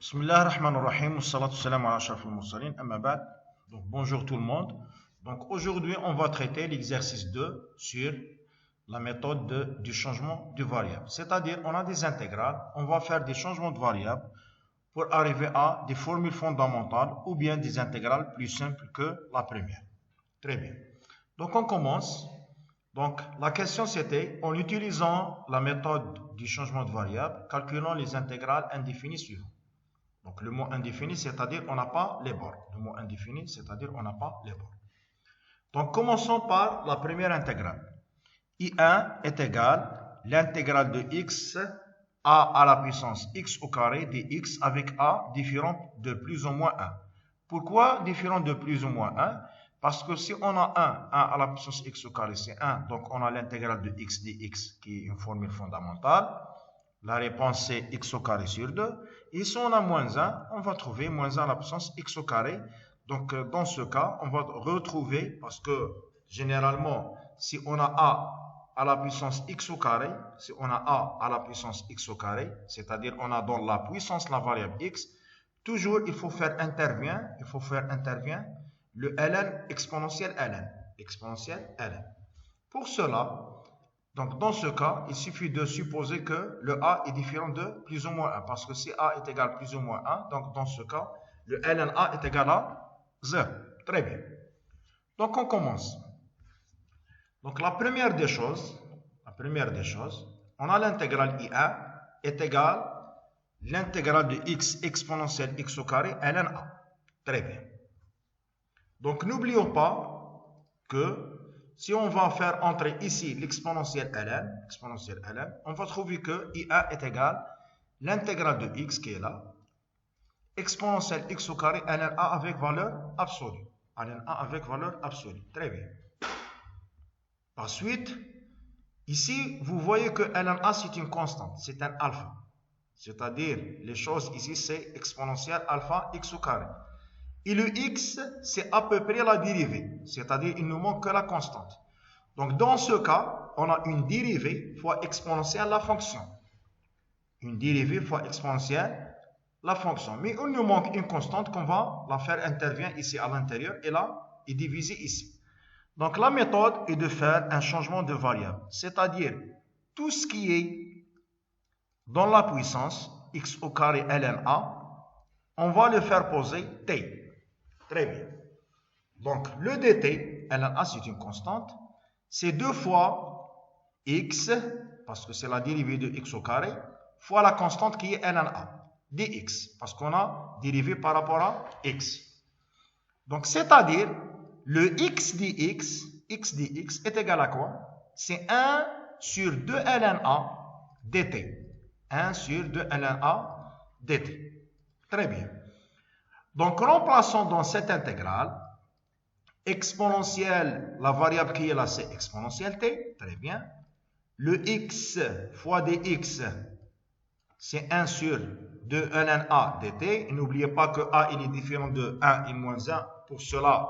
Bismillah ar-Rahman ar-Rahim, salatu salam ala ashraf al-mursalin, amma ba'd. Donc bonjour tout le monde. Donc aujourd'hui on va traiter l'exercice 2 sur la méthode du changement de variable. C'est-à-dire on a des intégrales, on va faire des changements de variables pour arriver à des formules fondamentales ou bien des intégrales plus simples que la première. Très bien. Donc on commence. Donc la question c'était, en utilisant la méthode du changement de variable, calculons les intégrales indéfinies suivantes. Donc le mot indéfini, c'est-à-dire on n'a pas les bornes. Le mot indéfini, c'est-à-dire on n'a pas les bornes. Donc commençons par la première intégrale. I1 est égal l'intégrale de x a à la puissance x au carré dx avec a différent de plus ou moins 1. Pourquoi différent de plus ou moins 1? Parce que si on a 1 à la puissance x au carré, c'est 1. Donc on a l'intégrale de x dx qui est une formule fondamentale. La réponse c'est x au carré sur 2. Et si on a moins 1, on va trouver moins 1 à la puissance x au carré. Donc dans ce cas, on va retrouver, parce que généralement, si on a a à la puissance x au carré, si on a a à la puissance x au carré, c'est-à-dire on a dans la puissance la variable x, toujours il faut faire intervient le ln exponentiel ln. Pour cela, donc dans ce cas, il suffit de supposer que le a est différent de plus ou moins 1, parce que si a est égal à plus ou moins 1, donc dans ce cas, le ln a est égal à 0. Très bien. Donc on commence. Donc la première des choses, on a l'intégrale I1 est égale l'intégrale de x exponentielle x au carré ln a. Très bien. Donc n'oublions pas que si on va faire entrer ici l'exponentielle ln, on va trouver que I1 est égal l'intégrale de x qui est là, exponentielle x au carré ln a avec valeur absolue. Très bien. Ensuite, ici, vous voyez que ln a c'est une constante, c'est un alpha. C'est-à-dire, les choses ici, c'est exponentielle alpha x au carré. Et le x, c'est à peu près la dérivée, c'est-à-dire il nous manque que la constante. Donc dans ce cas, on a une dérivée fois exponentielle la fonction. Mais il nous manque une constante qu'on va la faire intervenir ici à l'intérieur et là, est divisée ici. Donc la méthode est de faire un changement de variable, c'est-à-dire tout ce qui est dans la puissance x au carré ln a, on va le faire poser t. Très bien. Donc, le dt, ln a, c'est une constante. C'est 2 fois x, parce que c'est la dérivée de x au carré, fois la constante qui est ln a, dx, parce qu'on a dérivé par rapport à x. Donc, c'est-à-dire, le x dx est égal à quoi? C'est 1 sur 2 ln a dt. 1 sur 2 ln a dt. Très bien. Donc, remplaçons dans cette intégrale exponentielle, la variable qui est là, c'est exponentielle t. Très bien. Le x fois dx, c'est 1 sur 2 ln a dt. N'oubliez pas que a il est différent de 1 et moins 1. Pour cela,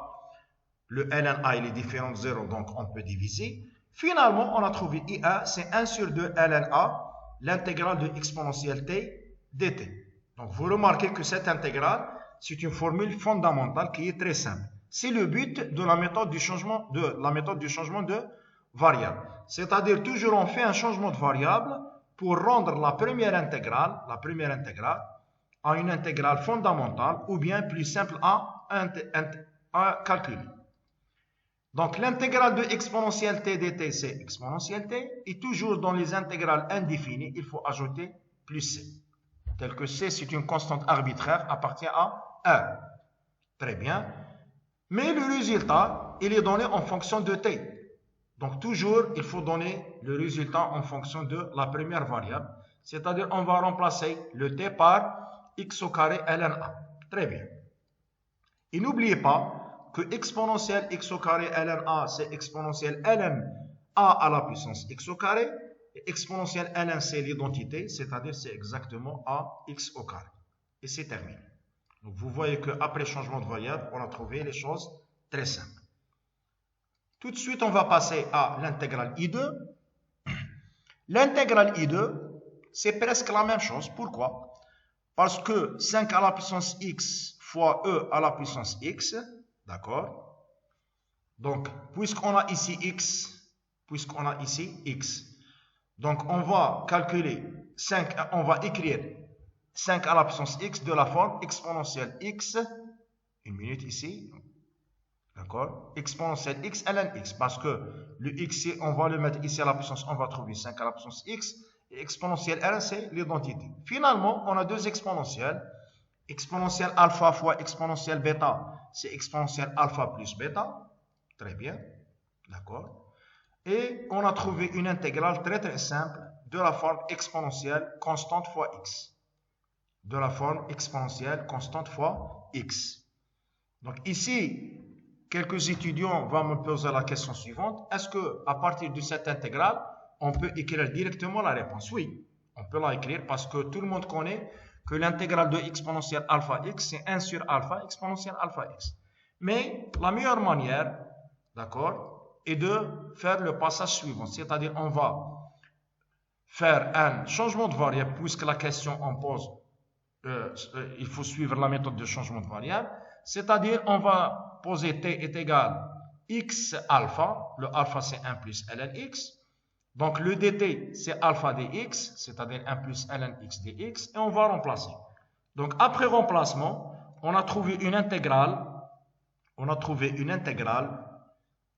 le ln a il est différent de 0, donc on peut diviser. Finalement, on a trouvé I1, c'est 1 sur 2 ln a, l'intégrale de exponentielle t dt. Donc, vous remarquez que cette intégrale, c'est une formule fondamentale qui est très simple. C'est le but de la méthode du changement de variable. C'est-à-dire, toujours on fait un changement de variable pour rendre la première intégrale à une intégrale fondamentale ou bien plus simple à calculer. Donc, l'intégrale de exponentielle t dt, c'est exponentielle t. Et toujours dans les intégrales indéfinies, il faut ajouter plus c. Tel que c, c'est une constante arbitraire, appartient à 1. Très bien. Mais le résultat, il est donné en fonction de t. Donc, toujours, il faut donner le résultat en fonction de la première variable. C'est-à-dire, on va remplacer le t par x au carré ln a. Très bien. Et n'oubliez pas que exponentielle x au carré ln a, c'est exponentielle ln a à la puissance x au carré. Et exponentielle ln, c'est l'identité, c'est-à-dire c'est exactement ax au carré. Et c'est terminé. Donc vous voyez qu'après changement de variable, on a trouvé les choses très simples. Tout de suite, on va passer à l'intégrale I2. L'intégrale I2, c'est presque la même chose. Pourquoi? Parce que 5 à la puissance x fois e à la puissance x, d'accord? Donc, puisqu'on a ici x, donc on va calculer 5, on va écrire 5 à la puissance x de la forme exponentielle x, une minute ici, d'accord? Exponentielle x ln x, parce que le x, on va le mettre ici à la puissance, on va trouver 5 à la puissance x, et exponentielle ln, c'est l'identité. Finalement, on a deux exponentielles. Exponentielle alpha fois exponentielle bêta, c'est exponentielle alpha plus bêta. Très bien, d'accord? Et on a trouvé une intégrale très très simple de la forme exponentielle constante fois x. De la forme exponentielle constante fois x. Donc ici, quelques étudiants vont me poser la question suivante. Est-ce qu'à partir de cette intégrale, on peut écrire directement la réponse? Oui, on peut la écrire parce que tout le monde connaît que l'intégrale de exponentielle alpha x, c'est 1 sur alpha exponentielle alpha x. Mais la meilleure manière, d'accord, est de faire le passage suivant. C'est-à-dire, on va faire un changement de variable, puisque la question on pose, il faut suivre la méthode de changement de variable. C'est-à-dire, on va poser t est égal x alpha. Le alpha, c'est 1 plus ln x. Donc, le dt, c'est alpha dx, c'est-à-dire 1 plus ln x dx. Et on va remplacer. Donc, après remplacement, on a trouvé une intégrale. On a trouvé une intégrale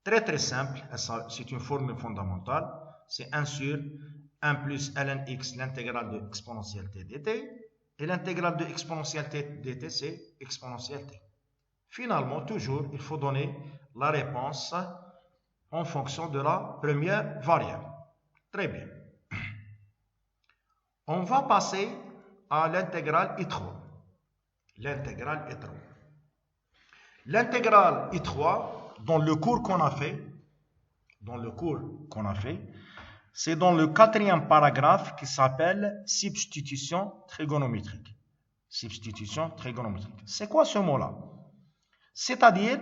très très simple. C'est une formule fondamentale. C'est 1 sur 1 plus ln x, l'intégrale de exponentielle t dt. Et l'intégrale de exponentielle t dt, c'est exponentielle t. Finalement, toujours, il faut donner la réponse en fonction de la première variable. Très bien. On va passer à l'intégrale I3. L'intégrale I3. L'intégrale I3, dans le cours qu'on a fait, c'est dans le 4e paragraphe qui s'appelle substitution trigonométrique. Substitution trigonométrique. C'est quoi ce mot-là? C'est-à-dire,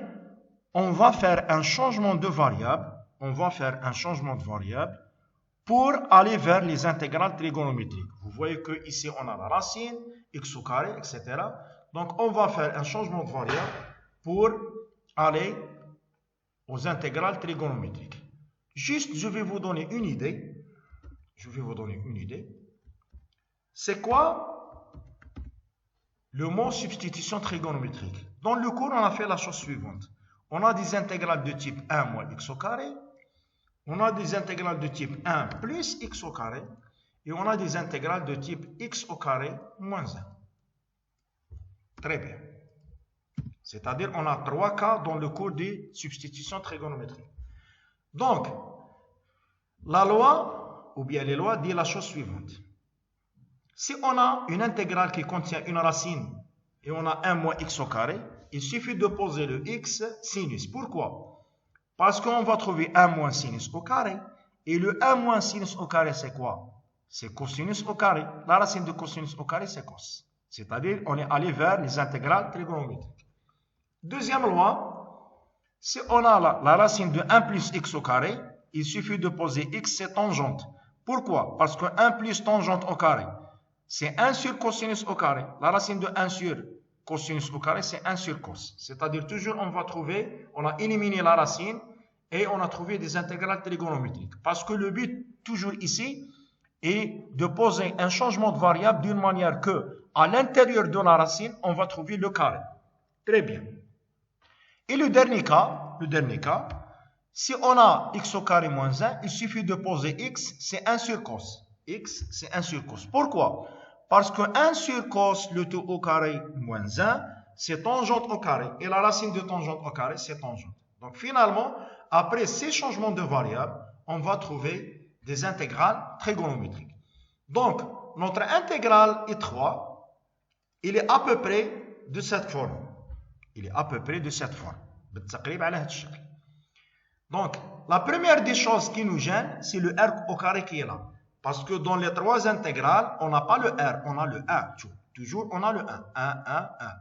on va faire un changement de variable. Pour aller vers les intégrales trigonométriques. Vous voyez que ici on a la racine, x au carré, etc. Donc on va faire un changement de variable pour aller aux intégrales trigonométriques. Juste, je vais vous donner une idée. C'est quoi le mot substitution trigonométrique? Dans le cours, on a fait la chose suivante. On a des intégrales de type 1 moins x au carré. On a des intégrales de type 1 plus x au carré. Et on a des intégrales de type x au carré moins 1. Très bien. C'est-à-dire, on a 3 cas dans le cours de substitution trigonométrique. Donc, la loi, ou bien les lois, dit la chose suivante. Si on a une intégrale qui contient une racine et on a 1 moins x au carré, il suffit de poser le x sinus. Pourquoi? Parce qu'on va trouver 1 moins sinus au carré. Et le 1 moins sinus au carré, c'est quoi? C'est cosinus au carré. La racine de cosinus au carré, c'est cos. C'est-à-dire, on est allé vers les intégrales trigonométriques. Deuxième loi, si on a la racine de 1 plus x au carré, il suffit de poser x, c'est tangente. Pourquoi? Parce que 1 plus tangente au carré, c'est 1 sur cosinus au carré. La racine de 1 sur cosinus au carré, c'est 1 sur cos. C'est-à-dire, toujours, on a éliminé la racine et on a trouvé des intégrales trigonométriques. Parce que le but, toujours ici, est de poser un changement de variable d'une manière que, à l'intérieur de la racine, on va trouver le carré. Très bien. Et le dernier cas, si on a x au carré moins 1, il suffit de poser x, c'est 1 sur cos. X, c'est 1 sur cos. Pourquoi? Parce que 1 sur cos, le tout au carré moins 1, c'est tangente au carré. Et la racine de tangente au carré, c'est tangente. Donc finalement, après ces changements de variables, on va trouver des intégrales trigonométriques. Donc, notre intégrale I3, il est à peu près de cette forme. Donc, la première des choses qui nous gêne, c'est le R au carré qui est là. Parce que dans les trois intégrales, on n'a pas le R, on a le 1. Toujours, on a le 1. 1, 1, 1.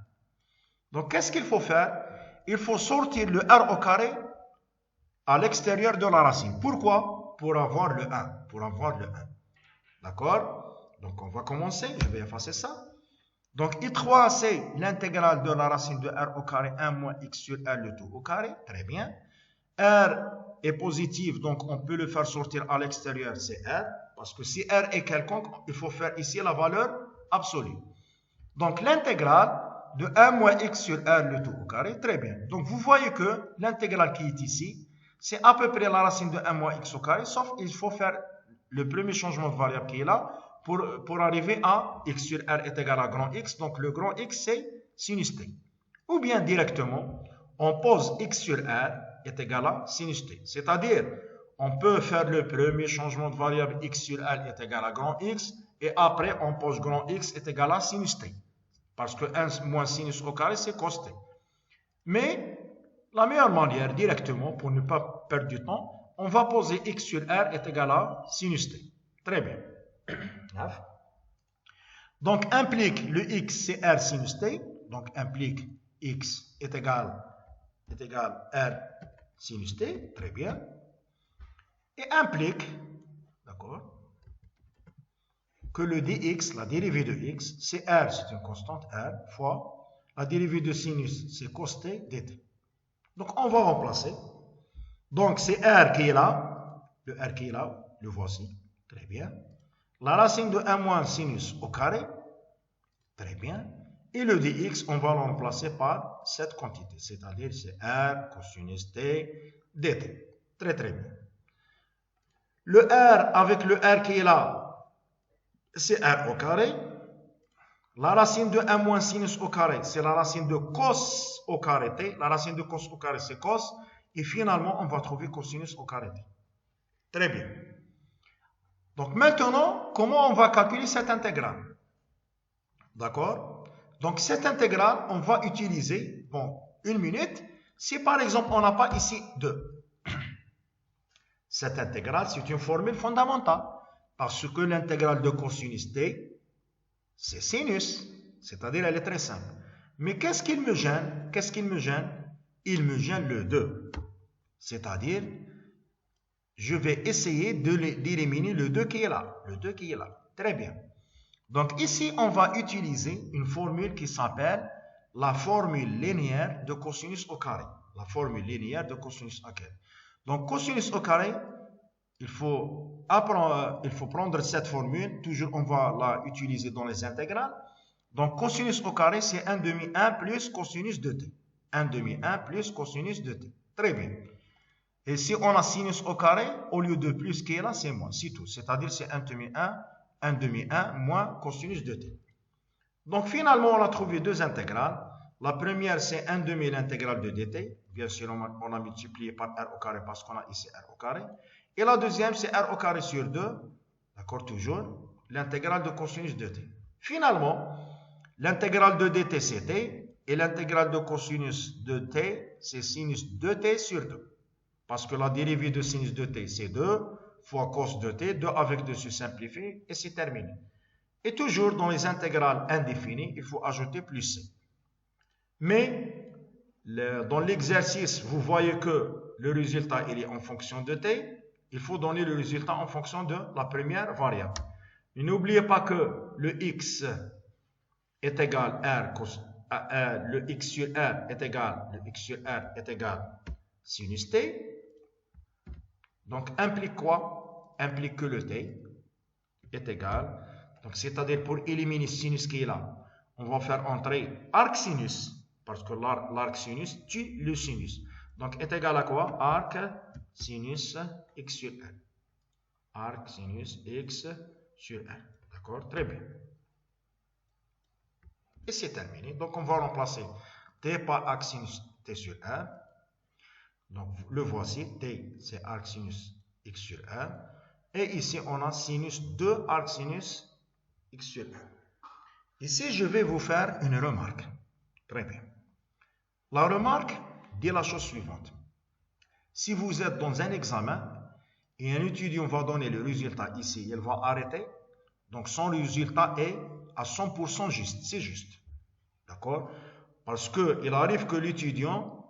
Donc, qu'est-ce qu'il faut faire? Il faut sortir le R au carré à l'extérieur de la racine. Pourquoi? Pour avoir le 1. D'accord? Donc, on va commencer. Je vais effacer ça. Donc, I3, c'est l'intégrale de la racine de R au carré 1 moins X sur R le tout au carré. Très bien. R est positif, donc on peut le faire sortir à l'extérieur, c'est R. Parce que si R est quelconque, il faut faire ici la valeur absolue. Donc, l'intégrale de 1 moins X sur R le tout au carré. Très bien. Donc, vous voyez que l'intégrale qui est ici, c'est à peu près la racine de 1 moins X au carré, sauf qu'il faut faire le premier changement de variable qui est là, pour arriver à X sur R est égal à grand X. Donc, le grand X, c'est sinus T. Ou bien, directement, on pose X sur R est égal à sinus T. C'est-à-dire, on peut faire le premier changement de variable X sur R est égal à grand X, et après, on pose grand X est égal à sinus T. Parce que 1 moins sinus au carré, c'est cos T. Mais, la meilleure manière, directement, pour ne pas perdre du temps, on va poser X sur R est égal à sinus T. Très bien. Donc, implique le X, c'est R sinus T. Donc, implique X est égal R sinus T. Très bien. Et implique, d'accord, que le dx, la dérivée de x, c'est R, c'est une constante R, fois la dérivée de sinus, c'est cos T dt. Donc, on va remplacer. Donc, c'est R qui est là. Le R qui est là, le voici. Très bien. La racine de 1 moins sinus au carré. Très bien. Et le dx, on va le remplacer par cette quantité. C'est-à-dire, c'est R cosinus T dt. Très, très bien. Le R avec le R qui est là, c'est R au carré. La racine de 1 moins sinus au carré, c'est la racine de cos au carré T. La racine de cos au carré, c'est cos. Et finalement, on va trouver cosinus au carré T. Très bien. Donc maintenant, comment on va calculer cette intégrale? D'accord? Donc cette intégrale, on va utiliser, bon, une minute. Si par exemple, on n'a pas ici 2. Cette intégrale, c'est une formule fondamentale. Parce que l'intégrale de cosinus T, c'est sinus. C'est-à-dire, elle est très simple. Mais qu'est-ce qu'il me gêne? Qu'est-ce qu'il me gêne? Il me gêne le 2. C'est-à-dire, je vais essayer d'éliminer le 2 qui est là. Le 2 qui est là. Très bien. Donc ici, on va utiliser une formule qui s'appelle la formule linéaire de cosinus au carré. La formule linéaire de cosinus au carré. Donc cosinus au carré, il faut prendre cette formule. Toujours, on va la utiliser dans les intégrales. Donc cosinus au carré, c'est 1 demi 1 plus cosinus de t. 1 demi 1 plus cosinus de t. Très bien. Et si on a sinus au carré, au lieu de plus qui est là, c'est moins. C'est tout. C'est-à-dire, c'est 1 demi 1 moins cosinus de t. Donc, finalement, on a trouvé deux intégrales. La première, c'est 1 demi l'intégrale de dt. Bien sûr, on a multiplié par r au carré parce qu'on a ici r au carré. Et la deuxième, c'est r au carré sur 2. D'accord, toujours. L'intégrale de cosinus de t. Finalement, l'intégrale de dt, c'est t. Et l'intégrale de cosinus de t, c'est sinus de t sur 2. Parce que la dérivée de sinus de t, c'est 2 fois cos de t, 2 avec 2 se simplifie, et c'est terminé. Et toujours dans les intégrales indéfinies, il faut ajouter plus c. Mais dans l'exercice, vous voyez que le résultat il est en fonction de t. Il faut donner le résultat en fonction de la première variable. Et n'oubliez pas que le x est égal le x sur r est égal sinus t. Donc, implique quoi? Implique que le t est égal. Donc, c'est-à-dire pour éliminer sinus qui est là, on va faire entrer arc sinus, parce que l'arc sinus tue le sinus. Donc, est égal à quoi? Arc sinus x sur r. Arc sinus x sur r. D'accord? Très bien. Et c'est terminé. Donc, on va remplacer t par arc sinus t sur r. Donc, le voici, t, c'est arc sinus x sur r. Et ici, on a sinus de arc sinus x sur r. Ici, je vais vous faire une remarque. Très bien. La remarque dit la chose suivante. Si vous êtes dans un examen et un étudiant va donner le résultat ici, il va arrêter. Donc, son résultat est à 100% juste. C'est juste. D'accord? Parce qu'il arrive que l'étudiant...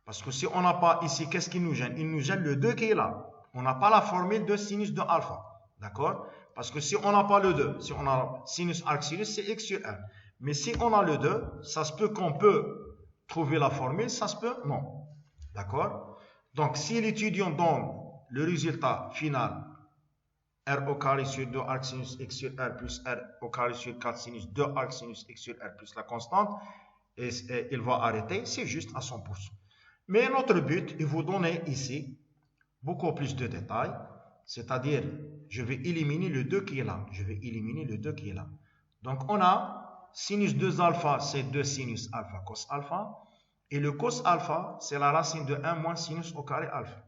Parce que si on n'a pas ici, qu'est-ce qui nous gêne? Il nous gêne le 2 qui est là. On n'a pas la formule de sinus de alpha. D'accord? Parce que si on n'a pas le 2, si on a sinus arc sinus, c'est x sur r. Mais si on a le 2, ça se peut qu'on peut trouver la formule, ça se peut non. D'accord? Donc, si l'étudiant donne le résultat final, r au carré sur 2 arc sinus x sur r plus r au carré sur 4 sinus 2 arc sinus x sur r plus la constante, et il va arrêter, c'est juste à 100%. Mais notre but est vous donner ici beaucoup plus de détails, c'est-à-dire je vais éliminer le 2 qui est là. Je vais éliminer le 2 qui est là. Donc on a sinus 2 alpha, c'est 2 sinus alpha cos alpha. Et le cos alpha, c'est la racine de 1 moins sinus au carré alpha.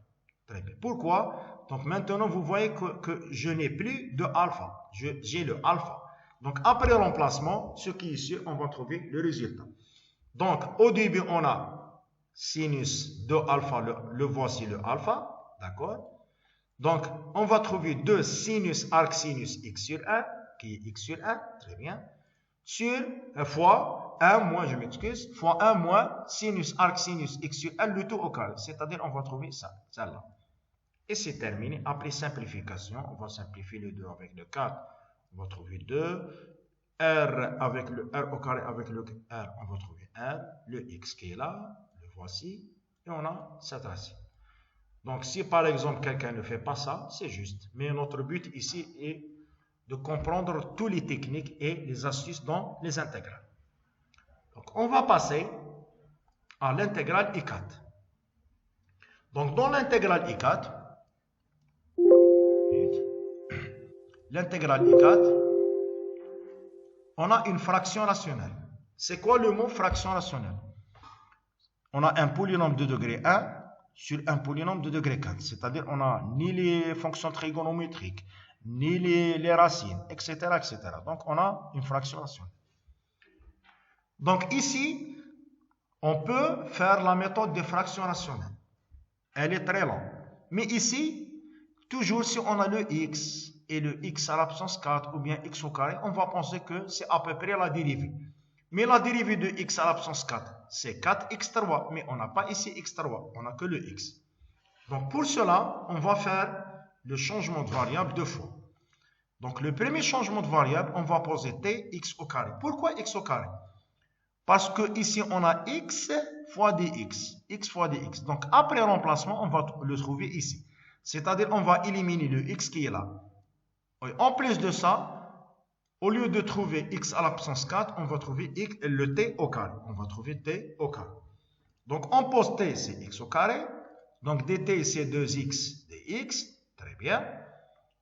Très bien. Pourquoi? Donc maintenant, vous voyez que je n'ai plus de alpha. J'ai le alpha. Donc après remplacement, ce qui est ici, on va trouver le résultat. Donc au début, on a sinus de alpha, le voici le alpha. D'accord? Donc on va trouver 2 sinus arc sinus x sur r, qui est x sur r. Très bien. Sur fois 1 moins, je m'excuse, fois 1 moins sinus arc sinus x sur r, le tout au carré. C'est-à-dire, on va trouver ça, celle-là. Et c'est terminé. Après simplification, on va simplifier le 2 avec le 4. On va trouver 2. R avec le R au carré avec le R, on va trouver R. Le X qui est là, le voici. Et on a cette racine. Donc, si par exemple, quelqu'un ne fait pas ça, c'est juste. Mais notre but ici est de comprendre toutes les techniques et les astuces dans les intégrales. Donc, on va passer à l'intégrale I4. Donc, dans l'intégrale I4, on a une fraction rationnelle. C'est quoi le mot fraction rationnelle? On a un polynôme de degré 1 sur un polynôme de degré 4. C'est-à-dire on n'a ni les fonctions trigonométriques, ni les racines, etc., etc. Donc on a une fraction rationnelle. Donc ici, on peut faire la méthode des fractions rationnelles. Elle est très longue. Mais ici, toujours si on a le x et le x à la puissance 4 ou bien x au carré, on va penser que c'est à peu près la dérivée. Mais la dérivée de x à la puissance 4, c'est 4x3. Mais on n'a pas ici x3, on n'a que le x. Donc pour cela, on va faire le changement de variable deux fois. Donc le premier changement de variable, on va poser t x au carré. Pourquoi x au carré? Parce que ici on a x fois dx. X fois dx. Donc après remplacement, on va le trouver ici. C'est-à-dire on va éliminer le x qui est là. En plus de ça, au lieu de trouver x à la puissance 4, on va trouver le t au carré. On va trouver t au carré. Donc on pose t, c'est x au carré. Donc dt, c'est 2x dx. Très bien.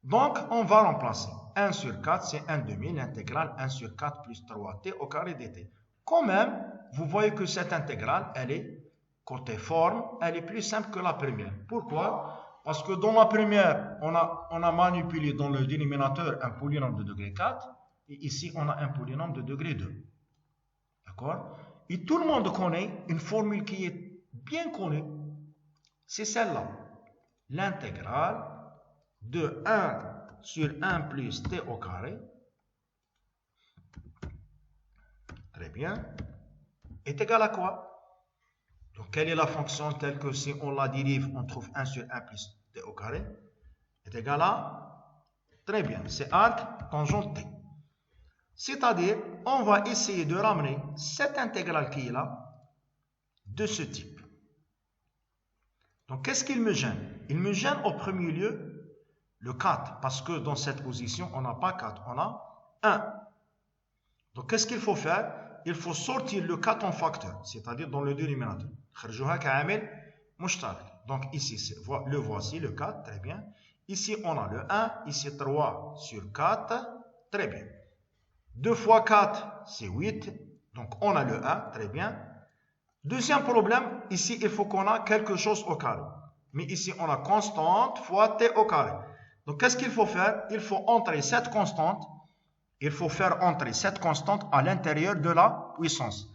Donc on va remplacer. 1 sur 4, c'est 1 demi. L'intégrale 1 sur 4 plus 3t au carré dt. Quand même, vous voyez que cette intégrale, elle est, côté forme, elle est plus simple que la première. Pourquoi? Parce que dans la première, on a manipulé dans le dénominateur un polynôme de degré 4. Et ici, on a un polynôme de degré 2. D'accord? Et tout le monde connaît une formule qui est bien connue. C'est celle-là. L'intégrale de 1 sur 1 plus t au carré. Très bien. Est égal à quoi? Donc, quelle est la fonction telle que si on la dérive, on trouve 1 sur 1 plus t au carré? Est égal à? Très bien, c'est arc tangente t. C'est-à-dire, on va essayer de ramener cette intégrale qui est là, de ce type. Donc, qu'est-ce qu'il me gêne? Il me gêne au premier lieu le 4, parce que dans cette position, on n'a pas 4, on a 1. Donc, qu'est-ce qu'il faut faire? Il faut sortir le 4 en facteur, c'est-à-dire dans le dénominateur. Donc ici, le voici, le 4, très bien. Ici, on a le 1, ici 3 sur 4, très bien. 2 fois 4, c'est 8, donc on a le 1, très bien. Deuxième problème, ici, il faut qu'on a quelque chose au carré. Mais ici, on a constante fois t au carré. Donc, qu'est-ce qu'il faut faire? Il faut entrer cette constante. Il faut faire entrer cette constante à l'intérieur de la puissance.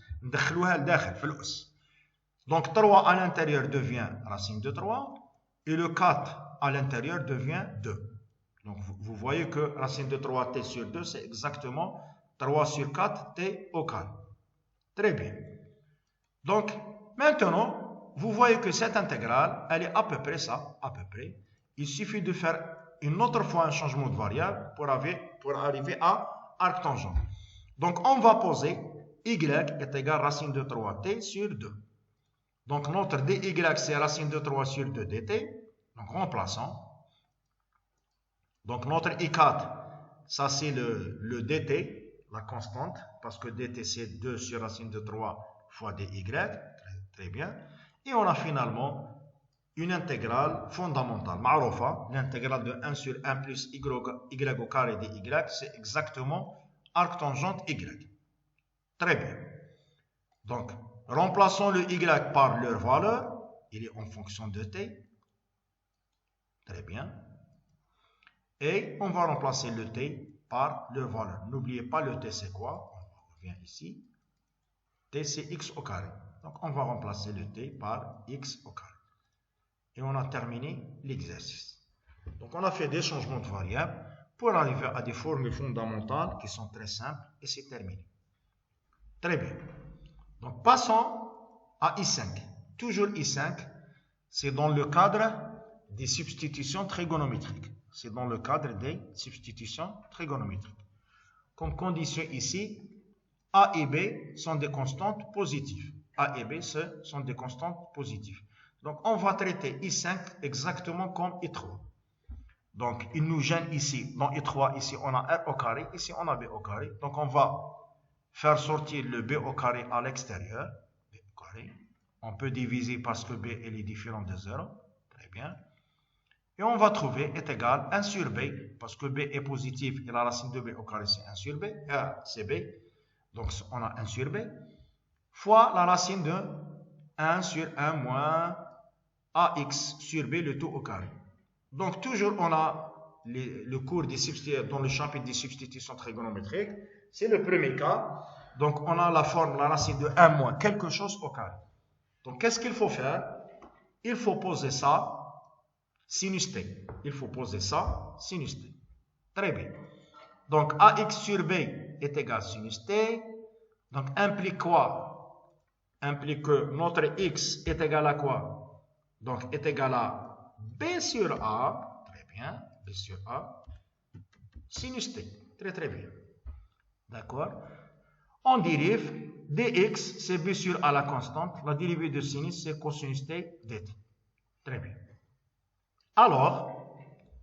Donc 3 à l'intérieur devient racine de 3 et le 4 à l'intérieur devient 2. Donc vous voyez que racine de 3t sur 2 c'est exactement 3 sur 4 t au carré. Très bien. Donc maintenant vous voyez que cette intégrale elle est à peu près ça, à peu près. Il suffit de faire une autre fois un changement de variable pour arriver à arc tangent. Donc, on va poser y est égal à racine de 3t sur 2. Donc, notre dy, c'est racine de 3 sur 2 dt. Donc, remplaçons. Donc, notre I4, ça c'est le dt, la constante, parce que dt c'est 2 sur racine de 3 fois dy. Très bien. Et on a finalement une intégrale fondamentale. Ma'roufa, l'intégrale de 1 sur 1 plus y au carré dy, c'est exactement arc tangente y. Très bien. Donc, remplaçons le y par leur valeur. Il est en fonction de t. Très bien. Et on va remplacer le t par leur valeur. N'oubliez pas le t c'est quoi? On revient ici. T c'est x au carré. Donc on va remplacer le t par x au carré. Et on a terminé l'exercice. Donc on a fait des changements de variables pour arriver à des formules fondamentales qui sont très simples et c'est terminé. Très bien. Donc passons à I5. Toujours I5, c'est dans le cadre des substitutions trigonométriques. C'est dans le cadre des substitutions trigonométriques. Comme condition ici, A et B sont des constantes positives. A et B sont des constantes positives. Donc, on va traiter I5 exactement comme I3. Donc, il nous gêne ici. Dans I3, ici, on a R au carré. Ici, on a B au carré. Donc, on va faire sortir le B au carré à l'extérieur. B au carré. On peut diviser parce que B est différent de 0. Très bien. Et on va trouver est égal 1 sur B, parce que B est positif et la racine de B au carré c'est 1 sur B, c'est B, donc on a 1 sur B, fois la racine de 1 sur 1 moins AX sur B, le tout au carré. Donc toujours on a le cours des substitutions, dans le chapitre des substitutions trigonométriques, c'est le premier cas, donc on a la forme, la racine de 1 moins quelque chose au carré. Donc qu'est-ce qu'il faut faire? Il faut poser ça sinus t. Il faut poser ça, sinus t. Très bien. Donc, AX sur B est égal à sinus t. Donc, implique quoi? Implique que notre X est égal à quoi? Donc, est égal à B sur A. Très bien. B sur A. Sinus t. Très, très bien. D'accord? On dérive. dx, c'est B sur A la constante. La dérivée de sinus, c'est cosinus t dt. Très bien. Alors,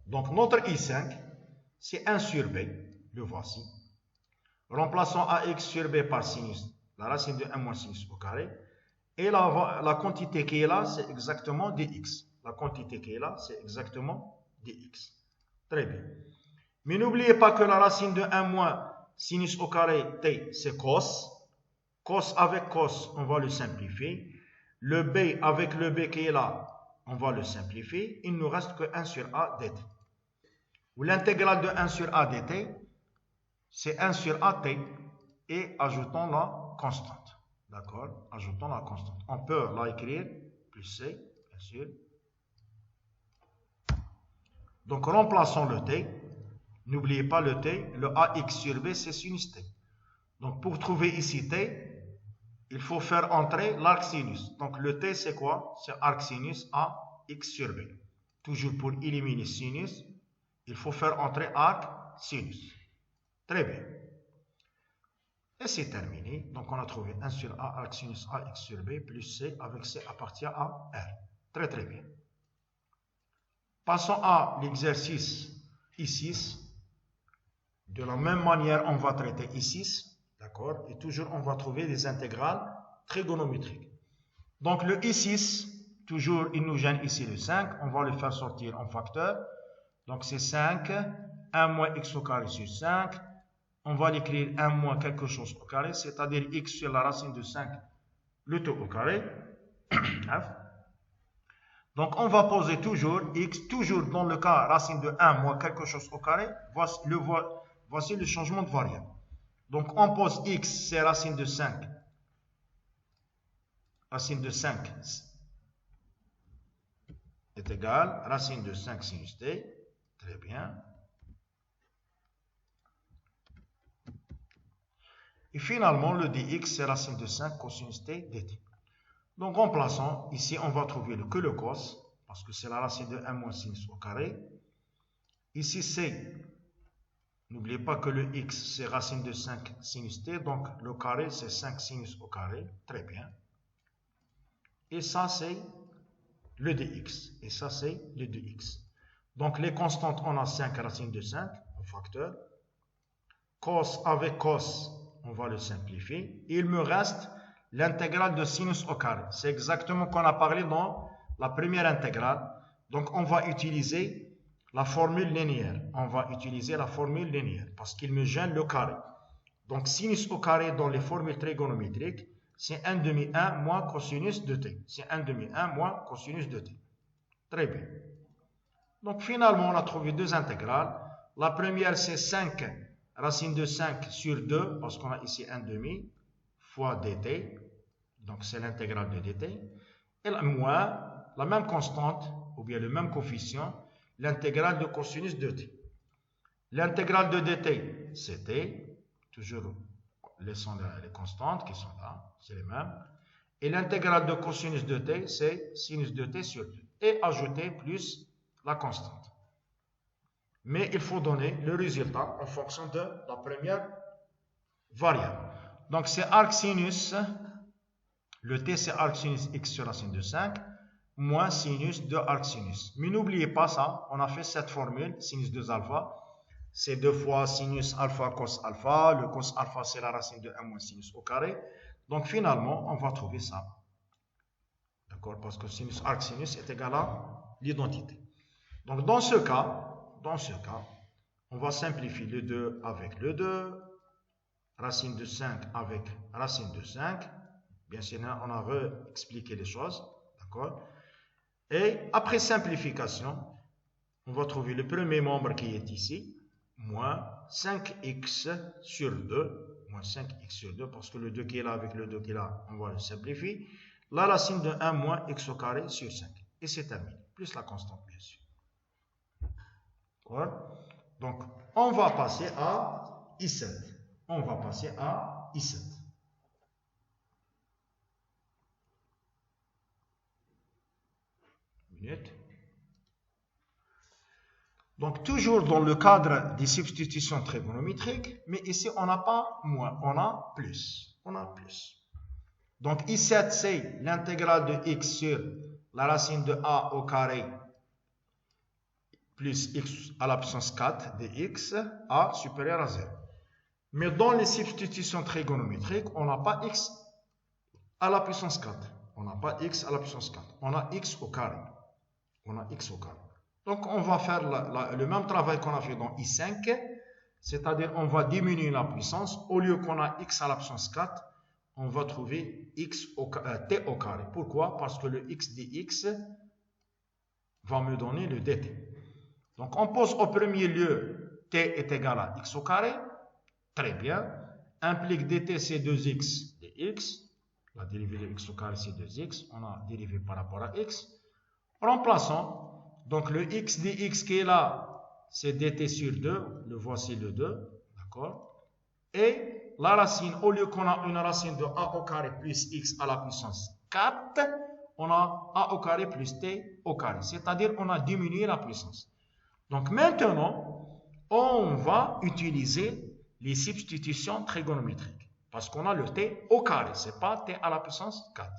donc notre I5, c'est 1 sur B, le voici. Remplaçons AX sur B par sinus, la racine de 1 moins sinus au carré. Et la quantité qui est là, c'est exactement dx. La quantité qui est là, c'est exactement dx. Très bien. Mais n'oubliez pas que la racine de 1 moins sinus au carré t, c'est cos. Cos avec cos, on va le simplifier. Le B avec le B qui est là, on va le simplifier. Il ne nous reste que 1 sur A dt. Ou l'intégrale de 1 sur A dt, c'est 1 sur AT. Et ajoutons la constante. D'accord? Ajoutons la constante. On peut la écrire plus C, bien sûr. Donc remplaçons le T. N'oubliez pas le T. Le AX sur B, c'est sinus T. Donc pour trouver ici T, il faut faire entrer l'arc sinus. Donc le T c'est quoi? C'est arc sinus AX sur B. Toujours pour éliminer sinus, il faut faire entrer arc sinus. Très bien. Et c'est terminé. Donc on a trouvé 1 sur A arc sinus AX sur B plus C avec C appartient à R. Très très bien. Passons à l'exercice I6. De la même manière, on va traiter I6. D'accord? Et toujours, on va trouver des intégrales trigonométriques. Donc, le I6, toujours, il nous gêne ici le 5. On va le faire sortir en facteur. Donc, c'est 5. 1 moins x au carré sur 5. On va l'écrire 1 moins quelque chose au carré, c'est-à-dire x sur la racine de 5, le tout au carré. Donc, on va poser toujours x, toujours dans le cas racine de 1 moins quelque chose au carré. Voici le changement de variable. Donc, on pose x, c'est racine de 5. Racine de 5 est égale racine de 5 sinus t. Très bien. Et finalement, le dx, c'est racine de 5 cosinus t dt. Donc, remplaçons. Ici, on va trouver que le cos, parce que c'est la racine de 1 moins sinus au carré. Ici, c'est N'oubliez pas que le x, c'est racine de 5 sinus t, donc le carré, c'est 5 sinus au carré. Très bien. Et ça, c'est le dx. Et ça, c'est le dx. Donc, les constantes, on a 5 racines de 5, au facteur. Cos avec cos, on va le simplifier. Et il me reste l'intégrale de sinus au carré. C'est exactement ce qu'on a parlé dans la première intégrale. Donc, on va utiliser la formule linéaire. On va utiliser la formule linéaire parce qu'il me gêne le carré. Donc, sinus au carré dans les formules trigonométriques, c'est 1 demi 1 moins cosinus de t. C'est 1 demi 1 moins cosinus de t. Très bien. Donc, finalement, on a trouvé deux intégrales. La première, c'est 5 racine de 5 sur 2, parce qu'on a ici 1 demi, fois dt. Donc, c'est l'intégrale de dt. Et la moins, la même constante, ou bien le même coefficient, l'intégrale de cosinus de t. L'intégrale de dt, c'est t. Toujours laissons les constantes qui sont là, c'est les mêmes. Et l'intégrale de cosinus de t, c'est sinus de t sur 2. Et ajouter plus la constante. Mais il faut donner le résultat en fonction de la première variable. Donc c'est arc sinus, le t c'est arc sinus x sur racine de 5, moins sinus de arc sinus. Mais n'oubliez pas ça, on a fait cette formule, sinus 2 alpha, c'est 2 fois sinus alpha cos alpha, le cos alpha c'est la racine de 1 moins sinus au carré. Donc finalement, on va trouver ça. D'accord? Parce que sinus arc sinus est égal à l'identité. Donc dans ce cas, on va simplifier le 2 avec le 2, racine de 5 avec racine de 5. Bien sûr, on a réexpliqué les choses. D'accord? Et après simplification, on va trouver le premier membre qui est ici, moins 5x sur 2, moins 5x sur 2, parce que le 2 qui est là avec le 2 qui est là, on va le simplifier. La racine de 1 moins x au carré sur 5. Et c'est terminé, plus la constante, bien sûr. D'accord? Donc, on va passer à I7. On va passer à I7. Minute. Donc, toujours dans le cadre des substitutions trigonométriques, mais ici, on n'a pas moins, on a plus. On a plus. Donc, I7, c'est l'intégrale de x sur la racine de a au carré plus x à la puissance 4 de x, a supérieur à 0. Mais dans les substitutions trigonométriques, on n'a pas x à la puissance 4. On n'a pas x à la puissance 4. On a x au carré. On a x au carré. Donc, on va faire le même travail qu'on a fait dans I5, c'est-à-dire on va diminuer la puissance. Au lieu qu'on a x à la puissance 4, on va trouver t au carré. Pourquoi? Parce que le x dx va me donner le dt. Donc, on pose au premier lieu t est égal à x au carré. Très bien. Implique dt, c'est 2x dx. La dérivée de x au carré, c'est 2x. On a dérivé par rapport à x. Remplaçons. Donc, le x dx qui est là, c'est dt sur 2. Le voici le 2. D'accord? Et la racine, au lieu qu'on a une racine de a au carré plus x à la puissance 4, on a a au carré plus t au carré. C'est-à-dire, on a diminué la puissance. Donc maintenant, on va utiliser les substitutions trigonométriques. Parce qu'on a le t au carré, ce n'est pas t à la puissance 4.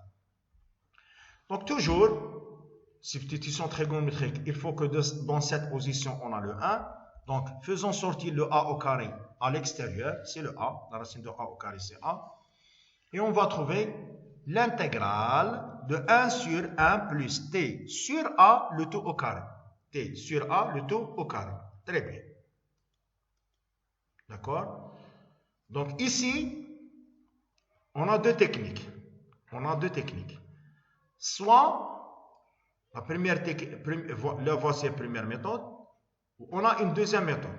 Donc toujours, substitution trigonométrique, il faut que dans cette position, on a le 1. Donc faisons sortir le a au carré à l'extérieur, c'est le a. La racine de a au carré, c'est a. Et on va trouver l'intégrale de 1 sur 1 plus t sur a, le tout au carré. T sur A, le tout au carré. Très bien. D'accord? Donc ici, on a deux techniques. Soit, la première technique, voici la première méthode, on a une deuxième méthode.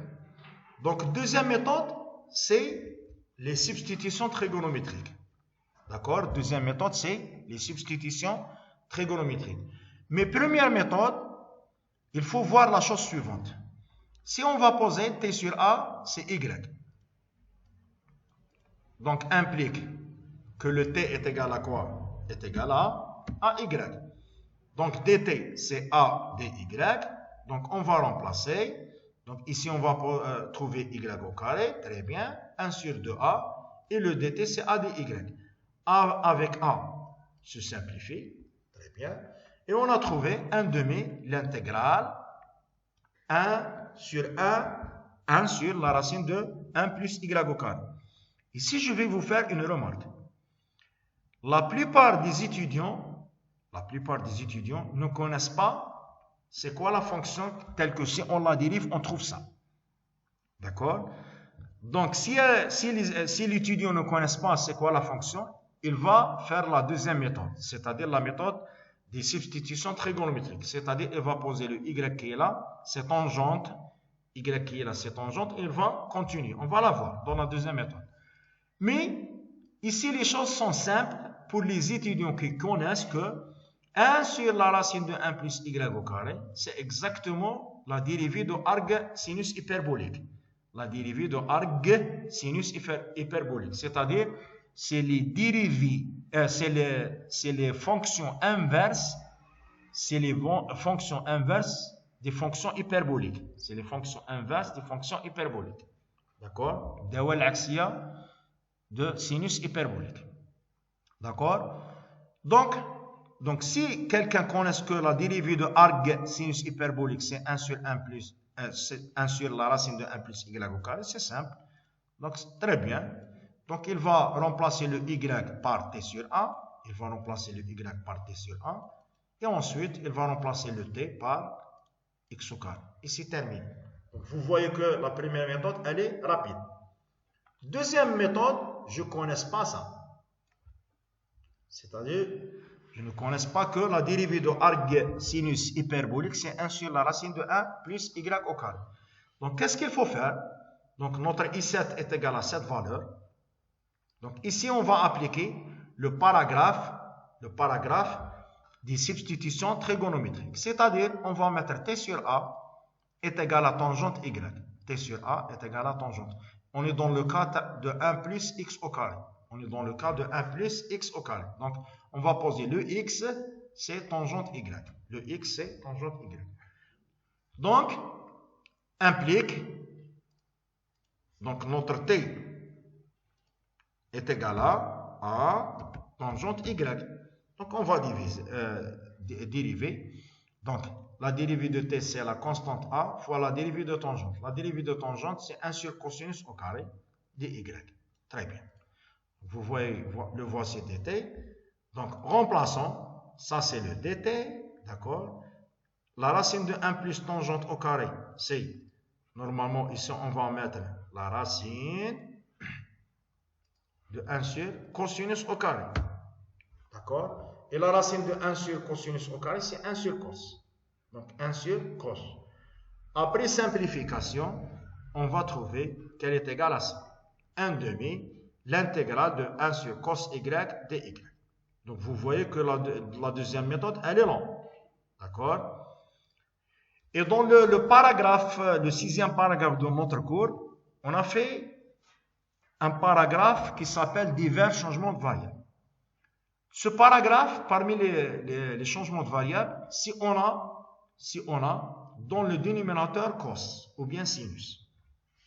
Donc, deuxième méthode, c'est les substitutions trigonométriques. D'accord? Deuxième méthode, c'est les substitutions trigonométriques. Mais première méthode, il faut voir la chose suivante. Si on va poser t sur a, c'est y. Donc, implique que le t est égal à quoi? Est égal à y. Donc, dt, c'est a dy. Donc, on va remplacer. Donc ici, on va trouver y au carré, très bien, 1 sur 2a, et le dt, c'est a dy. A avec a se simplifie, très bien, et on a trouvé 1 demi, l'intégrale, 1 sur 1 sur la racine de 1 plus y au carré. Ici, je vais vous faire une remarque. La plupart des étudiants ne connaissent pas c'est quoi la fonction telle que si on la dérive, on trouve ça. D'accord? Donc, si l'étudiant ne connaît pas c'est quoi la fonction, il va faire la deuxième méthode, c'est-à-dire la méthode des substitutions trigonométriques. C'est-à-dire, il va poser le y qui est là, c'est tangente, y qui est là, c'est tangente, et il va continuer. On va la voir dans la deuxième méthode. Mais, ici, les choses sont simples pour les étudiants qui connaissent que 1 sur la racine de 1 plus y au carré, c'est exactement la dérivée de arc sinus hyperbolique. La dérivée de arc sinus hyperbolique. C'est-à-dire, c'est les dérivées, c'est les fonctions inverses, c'est les fonctions inverses des fonctions hyperboliques. C'est les fonctions inverses des fonctions hyperboliques. D'accord? Dawal l'axia de sinus hyperbolique. D'accord? Donc, si quelqu'un connaît que la dérivée de arc sinus hyperbolique, c'est 1 sur 1 plus 1 sur la racine de 1 plus y au carré, c'est simple. Donc, très bien. Donc, il va remplacer le y par t sur a. Il va remplacer le y par t sur a. Et ensuite, il va remplacer le t par x au carré. Et c'est terminé. Donc, vous voyez que la première méthode, elle est rapide. Deuxième méthode, je ne connais pas ça. C'est-à-dire, je ne connais pas que la dérivée de arc sinus hyperbolique, c'est 1 sur la racine de 1 plus y au carré. Donc, qu'est-ce qu'il faut faire? Donc, notre I7 est égal à cette valeur. Donc, ici, on va appliquer le paragraphe des substitutions trigonométriques. C'est-à-dire, on va mettre t sur a est égal à tangente y. T sur a est égal à tangente. On est dans le cas de 1 plus x au carré. On est dans le cas de 1 plus x au carré. Donc, on va poser le x, c'est tangente y. Le x, c'est tangente y. Donc, implique, donc notre t est égal à tangente y. Donc, on va dériver. Donc, la dérivée de t, c'est la constante a fois la dérivée de tangente. La dérivée de tangente, c'est 1 sur cosinus au carré dy. Très bien. Vous voyez, le voici dt. Donc, remplaçons. Ça, c'est le dt. D'accord? La racine de 1 plus tangente au carré, c'est, normalement, ici, on va mettre la racine de 1 sur cosinus au carré. D'accord? Et la racine de 1 sur cosinus au carré, c'est 1 sur cos. Donc, 1 sur cos. Après simplification, on va trouver qu'elle est égale à ça. 1 demi, l'intégrale de 1 sur cos y dy. Donc, vous voyez que la deuxième méthode, elle est longue. D'accord? Et dans le sixième paragraphe de notre cours, on a fait un paragraphe qui s'appelle divers changements de variables. Ce paragraphe, parmi les changements de variables, si on a dans le dénominateur cos ou bien sinus.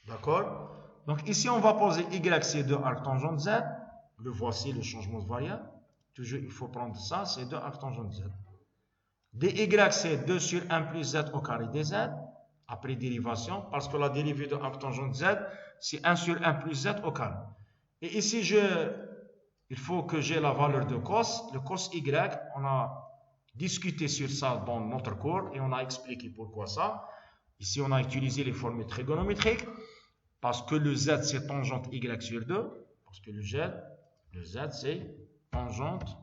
D'accord? Donc ici, on va poser y, c'est 2 arc tangente z. Le voici, le changement de variable. Toujours, il faut prendre ça, c'est 2 arc tangente z. dy, c'est 2 sur 1 plus z au carré dz. Après dérivation, parce que la dérivée de arc tangente z, c'est 1 sur 1 plus z au carré. Et ici, il faut que j'ai la valeur de cos. Le cos y, on a discuté sur ça dans notre cours et on a expliqué pourquoi ça. Ici, on a utilisé les formules trigonométriques parce que le z, c'est tangente y sur 2. Parce que le z, c'est tangente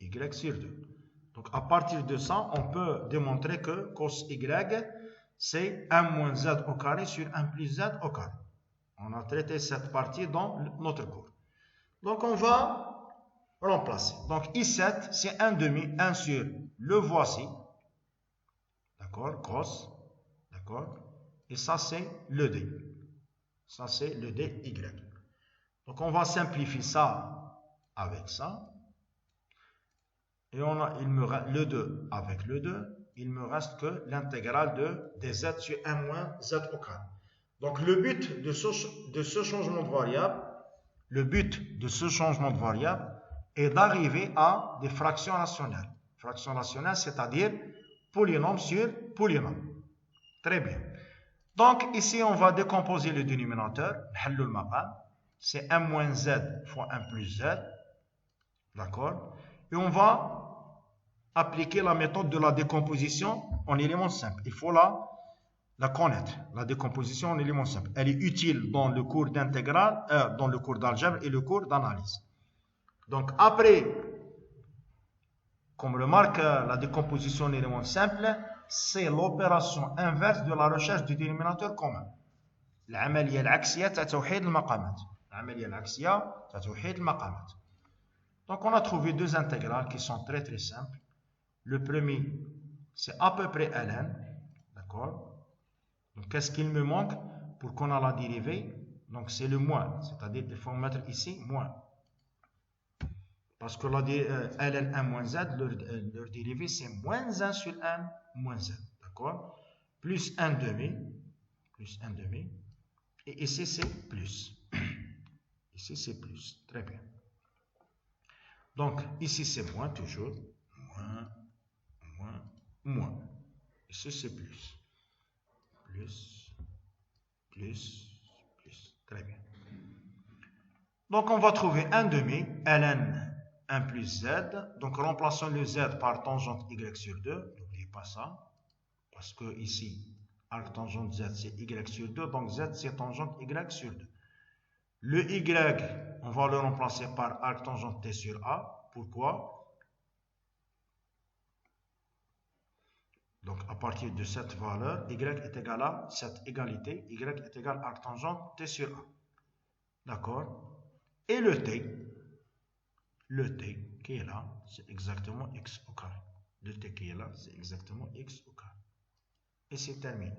y sur 2. Donc, à partir de ça, on peut démontrer que cos y, c'est 1 moins z au carré sur 1 plus z au carré. On a traité cette partie dans notre cours. Donc, on va remplacer. Donc, I7, c'est 1 demi, 1 sur le voici. D'accord? Cos. D'accord? Et ça, c'est le d. Ça, c'est le dy. Donc, on va simplifier ça avec ça. Et il me reste le 2 avec le 2. il me reste que l'intégrale de dz sur 1 moins z au carré. Donc le but de ce changement de variable, est d'arriver à des fractions rationnelles. Fractions rationnelles, c'est-à-dire polynôme sur polynôme. Très bien. Donc ici, on va décomposer le dénominateur, c'est 1 moins z fois 1 plus z. D'accord? Et on va appliquer la méthode de la décomposition en éléments simples. Il faut la connaître, la décomposition en éléments simples. Elle est utile dans le cours d'intégrale, dans le cours d'algèbre et le cours d'analyse. Donc après, comme remarque, la décomposition en éléments simples, c'est l'opération inverse de la recherche du dénominateur commun. العملية العكسية تاع توحيد المقامات. العملية العكسية تاع توحيد المقامات. Donc on a trouvé deux intégrales qui sont très très simples. Le premier, c'est à peu près ln, d'accord? Donc qu'est-ce qu'il me manque pour qu'on ait la dérivée? Donc c'est le moins, c'est-à-dire qu'il faut mettre ici moins. Parce que ln 1 moins z, leur dérivée c'est moins 1 sur 1 moins z, d'accord? Plus 1 demi, et ici c'est plus. Ici c'est plus, très bien. Donc ici c'est moins toujours, moins. Ici c'est plus. Plus. Très bien. Donc on va trouver 1 demi, ln 1 plus z. Donc remplaçons le z par tangente y sur 2. N'oubliez pas ça. Parce que ici, arc tangente z c'est y sur 2. Donc z c'est tangente y sur 2. Le y, on va le remplacer par arc tangente t sur a. Pourquoi? Donc, à partir de cette valeur, y est égal à cette égalité, y est égal à arc tangente t sur a. D'accord? Et le t qui est là, c'est exactement x au carré. Le t qui est là, c'est exactement x au carré. Et c'est terminé.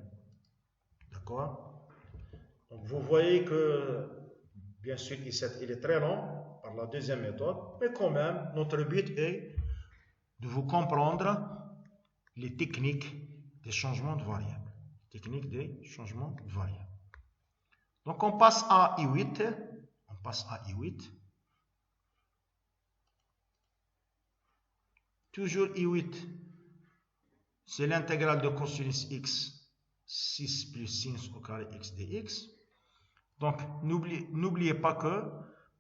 D'accord? Donc, vous voyez que, bien sûr, I7, il est très long par la deuxième méthode, mais quand même, notre but est de vous comprendre les techniques des changements de variables. Donc on passe à I8. Toujours I8, c'est l'intégrale de cosinus x, 6 plus sinus au carré x dx. Donc n'oubliez pas que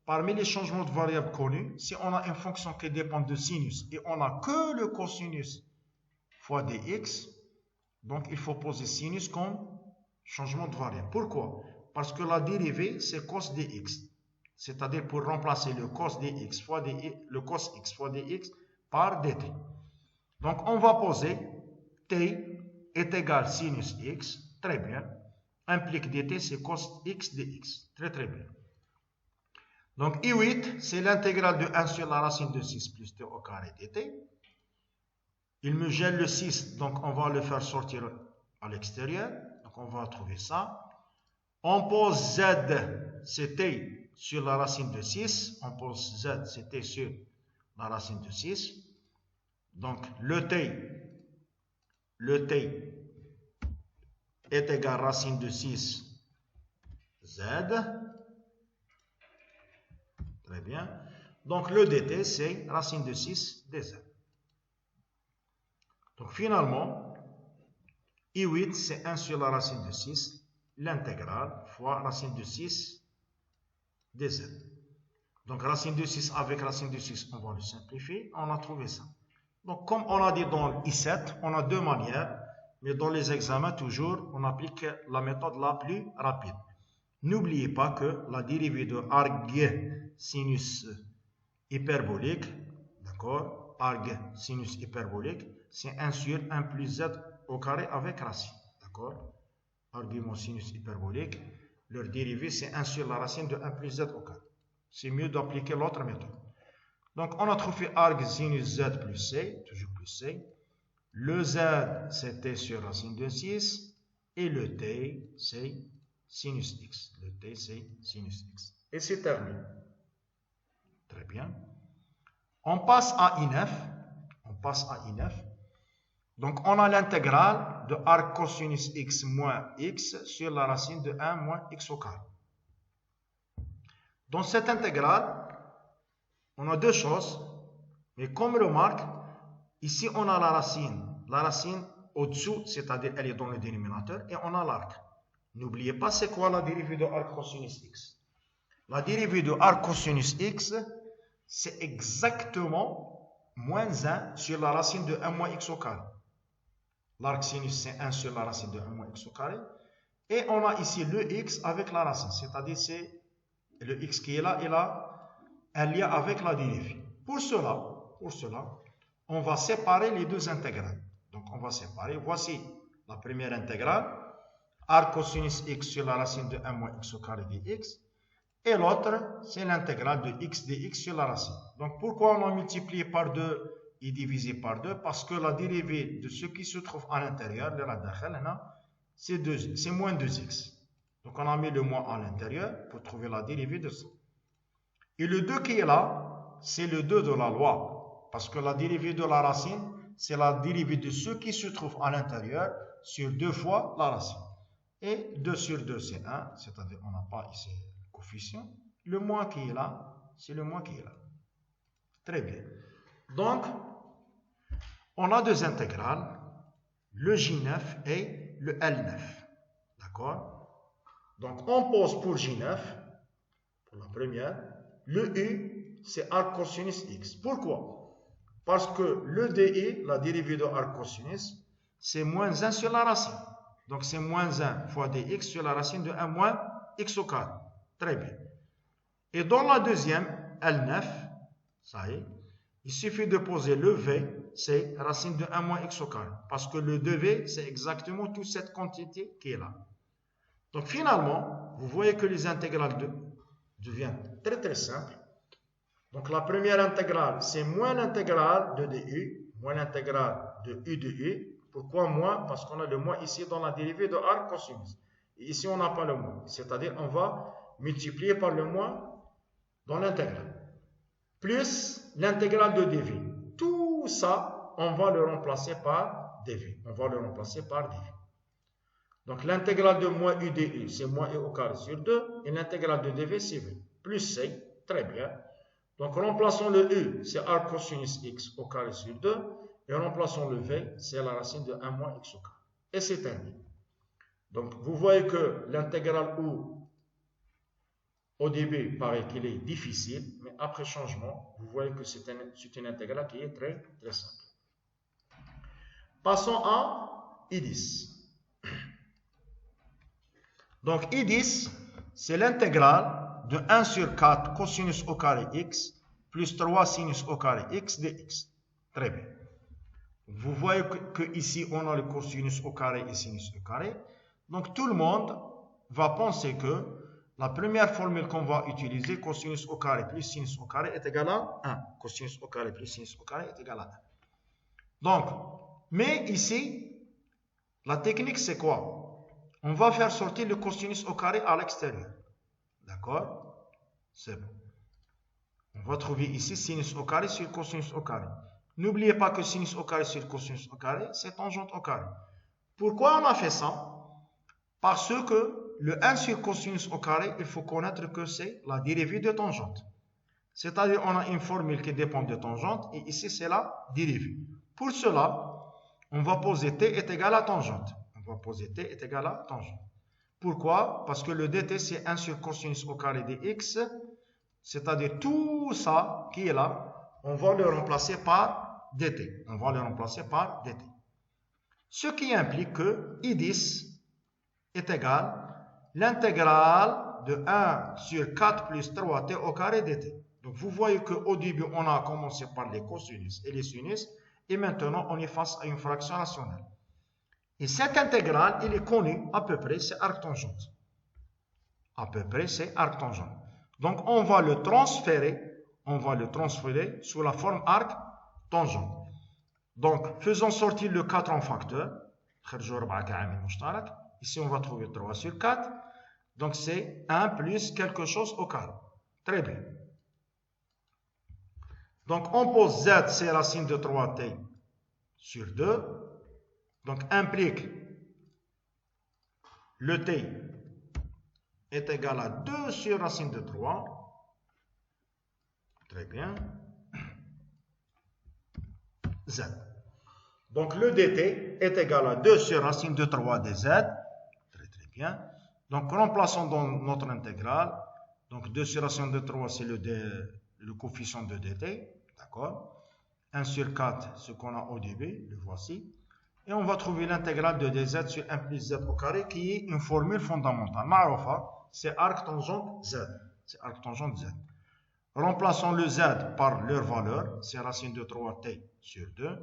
parmi les changements de variables connus, si on a une fonction qui dépend de sinus et on n'a que le cosinus fois dx, donc il faut poser sinus comme changement de variable. Pourquoi? Parce que la dérivée c'est cos dx, c'est-à-dire pour remplacer le cos dx fois dx par dt. Donc on va poser t est égal sinus x, très bien, implique dt c'est cos x dx, très bien. Donc I8 c'est l'intégrale de 1 sur la racine de 6 plus t au carré dt. Il me gêne le 6, donc on va le faire sortir à l'extérieur. Donc on va trouver ça. On pose z, c'est t sur la racine de 6. On pose z, c'est t sur la racine de 6. Donc le t est égal à racine de 6 z. Très bien. Donc le dt, c'est racine de 6 dz. Donc finalement, I8 c'est 1 sur la racine de 6, l'intégrale fois racine de 6 dz. Donc racine de 6 avec racine de 6, on va le simplifier, on a trouvé ça. Donc comme on a dit dans I7, on a deux manières, mais dans les examens toujours, on applique la méthode la plus rapide. N'oubliez pas que la dérivée de arg sinus hyperbolique, d'accord, arg sinus hyperbolique, c'est 1 sur 1 plus z au carré avec racine, d'accord? Argument sinus hyperbolique, leur dérivée c'est 1 sur la racine de 1 plus z au carré. C'est mieux d'appliquer l'autre méthode. Donc on a trouvé arg sinus z plus c, toujours plus c. Le z c'est t sur racine de 6 et le t c'est sinus x. Le t c'est sinus x. Et c'est terminé. Très bien. On passe à I9. Donc, on a l'intégrale de arc cosinus x moins x sur la racine de 1 moins x au carré. Dans cette intégrale, on a deux choses. Mais comme remarque, ici, on a la racine au-dessous, c'est-à-dire elle est dans le dénominateur, et on a l'arc. N'oubliez pas, c'est quoi la dérivée de arc cosinus x? La dérivée de arc cosinus x, c'est exactement moins 1 sur la racine de 1 moins x au carré. L'arc sinus, c'est 1 sur la racine de 1 moins x au carré. Et on a ici le x avec la racine, c'est-à-dire c'est le x qui est là et là, un lien avec la dérivée. Pour cela, on va séparer les deux intégrales. Donc, on va séparer. Voici la première intégrale. Arc cosinus x sur la racine de 1 moins x au carré dx. Et l'autre, c'est l'intégrale de x dx sur la racine. Donc, pourquoi on a multiplié par 2 et divisé par 2? Parce que la dérivée de ce qui se trouve à l'intérieur, c'est moins 2x. Donc, on a mis le moins à l'intérieur pour trouver la dérivée de ça. Et le 2 qui est là, c'est le 2 de la loi. Parce que la dérivée de la racine, c'est la dérivée de ce qui se trouve à l'intérieur sur 2 fois la racine. Et 2 sur 2, c'est 1, c'est-à-dire on n'a pas ici le coefficient. Le moins qui est là, c'est le moins qui est là. Très bien. Donc, on a deux intégrales, le J9 et le L9. D'accord? Donc, on pose pour J9, pour la première, le U, c'est arc cosinus x. Pourquoi? Parce que le DI, la dérivée de arc cosinus, c'est moins 1 sur la racine. Donc, c'est moins 1 fois dx sur la racine de 1 moins x au carré. Très bien. Et dans la deuxième, L9, ça y est, il suffit de poser le V, c'est racine de 1 moins x au carré. Parce que le 2V, c'est exactement toute cette quantité qui est là. Donc, finalement, vous voyez que les intégrales deviennent très très simples. Donc, la première intégrale, c'est moins l'intégrale de du, moins l'intégrale de u de u. Pourquoi moins? Parce qu'on a le moins ici dans la dérivée de arc cosinus. Et ici, on n'a pas le moins. C'est-à-dire, on va multiplier par le moins dans l'intégrale. Plus l'intégrale de dv. Tout ça, on va le remplacer par dv. Donc, l'intégrale de moins u du, c'est moins u au carré sur 2. Et l'intégrale de dv, c'est v. Plus c. Très bien. Donc, remplaçons le u, c'est arc cosinus x au carré sur 2. Et remplaçons le v, c'est la racine de 1 moins x au carré. Et c'est terminé. Donc, vous voyez que l'intégrale u, au début, paraît qu'il est difficile, mais après changement, vous voyez que c'est une intégrale qui est très, très simple. Passons à I10. Donc, I10, c'est l'intégrale de 1 sur 4 cosinus au carré x plus 3 sinus au carré x dx. Très bien. Vous voyez que ici, on a le cosinus au carré et sinus au carré. Donc, tout le monde va penser que la première formule qu'on va utiliser, cosinus au carré plus sinus au carré est égal à 1. Cosinus au carré plus sinus au carré est égal à 1. Donc, mais ici, la technique, c'est quoi? On va faire sortir le cosinus au carré à l'extérieur. D'accord? C'est bon. On va trouver ici sinus au carré sur cosinus au carré. N'oubliez pas que sinus au carré sur cosinus au carré, c'est tangente au carré. Pourquoi on a fait ça? Parce que le 1 sur cosinus au carré, il faut connaître que c'est la dérivée de tangente. C'est-à-dire on a une formule qui dépend de tangente et ici c'est la dérivée. Pour cela, on va poser t est égal à tangente. Pourquoi? Parce que le dt c'est 1 sur cosinus au carré dx, c'est-à-dire tout ça qui est là, on va le remplacer par dt. Ce qui implique que I10 est égal l'intégrale de 1 sur 4 plus 3t au carré dt. Donc vous voyez qu'au début, on a commencé par les cosinus et les sinus, et maintenant on est face à une fraction rationnelle. Et cette intégrale, il est connu à peu près, c'est arc tangente. Donc on va le transférer sous la forme arc tangente. Donc faisons sortir le 4 en facteur. Ici on va trouver 3 sur 4. Donc c'est 1 plus quelque chose au carré. Très bien. Donc on pose z, c'est racine de 3t sur 2. Donc, implique le t est égal à 2 sur racine de 3. Très bien. Z. Donc, le dt est égal à 2 sur racine de 3 dz. Très, très bien. Donc, remplaçons dans notre intégrale. Donc, 2 sur racine de 3, c'est le coefficient de dt. D'accord? 1 sur 4, ce qu'on a au début, le voici. Et on va trouver l'intégrale de dz sur 1 plus z au carré, qui est une formule fondamentale. Ma'roufa, c'est arc tangente z. C'est arc tangente z. Remplaçons le z par leur valeur, c'est racine de 3t sur 2.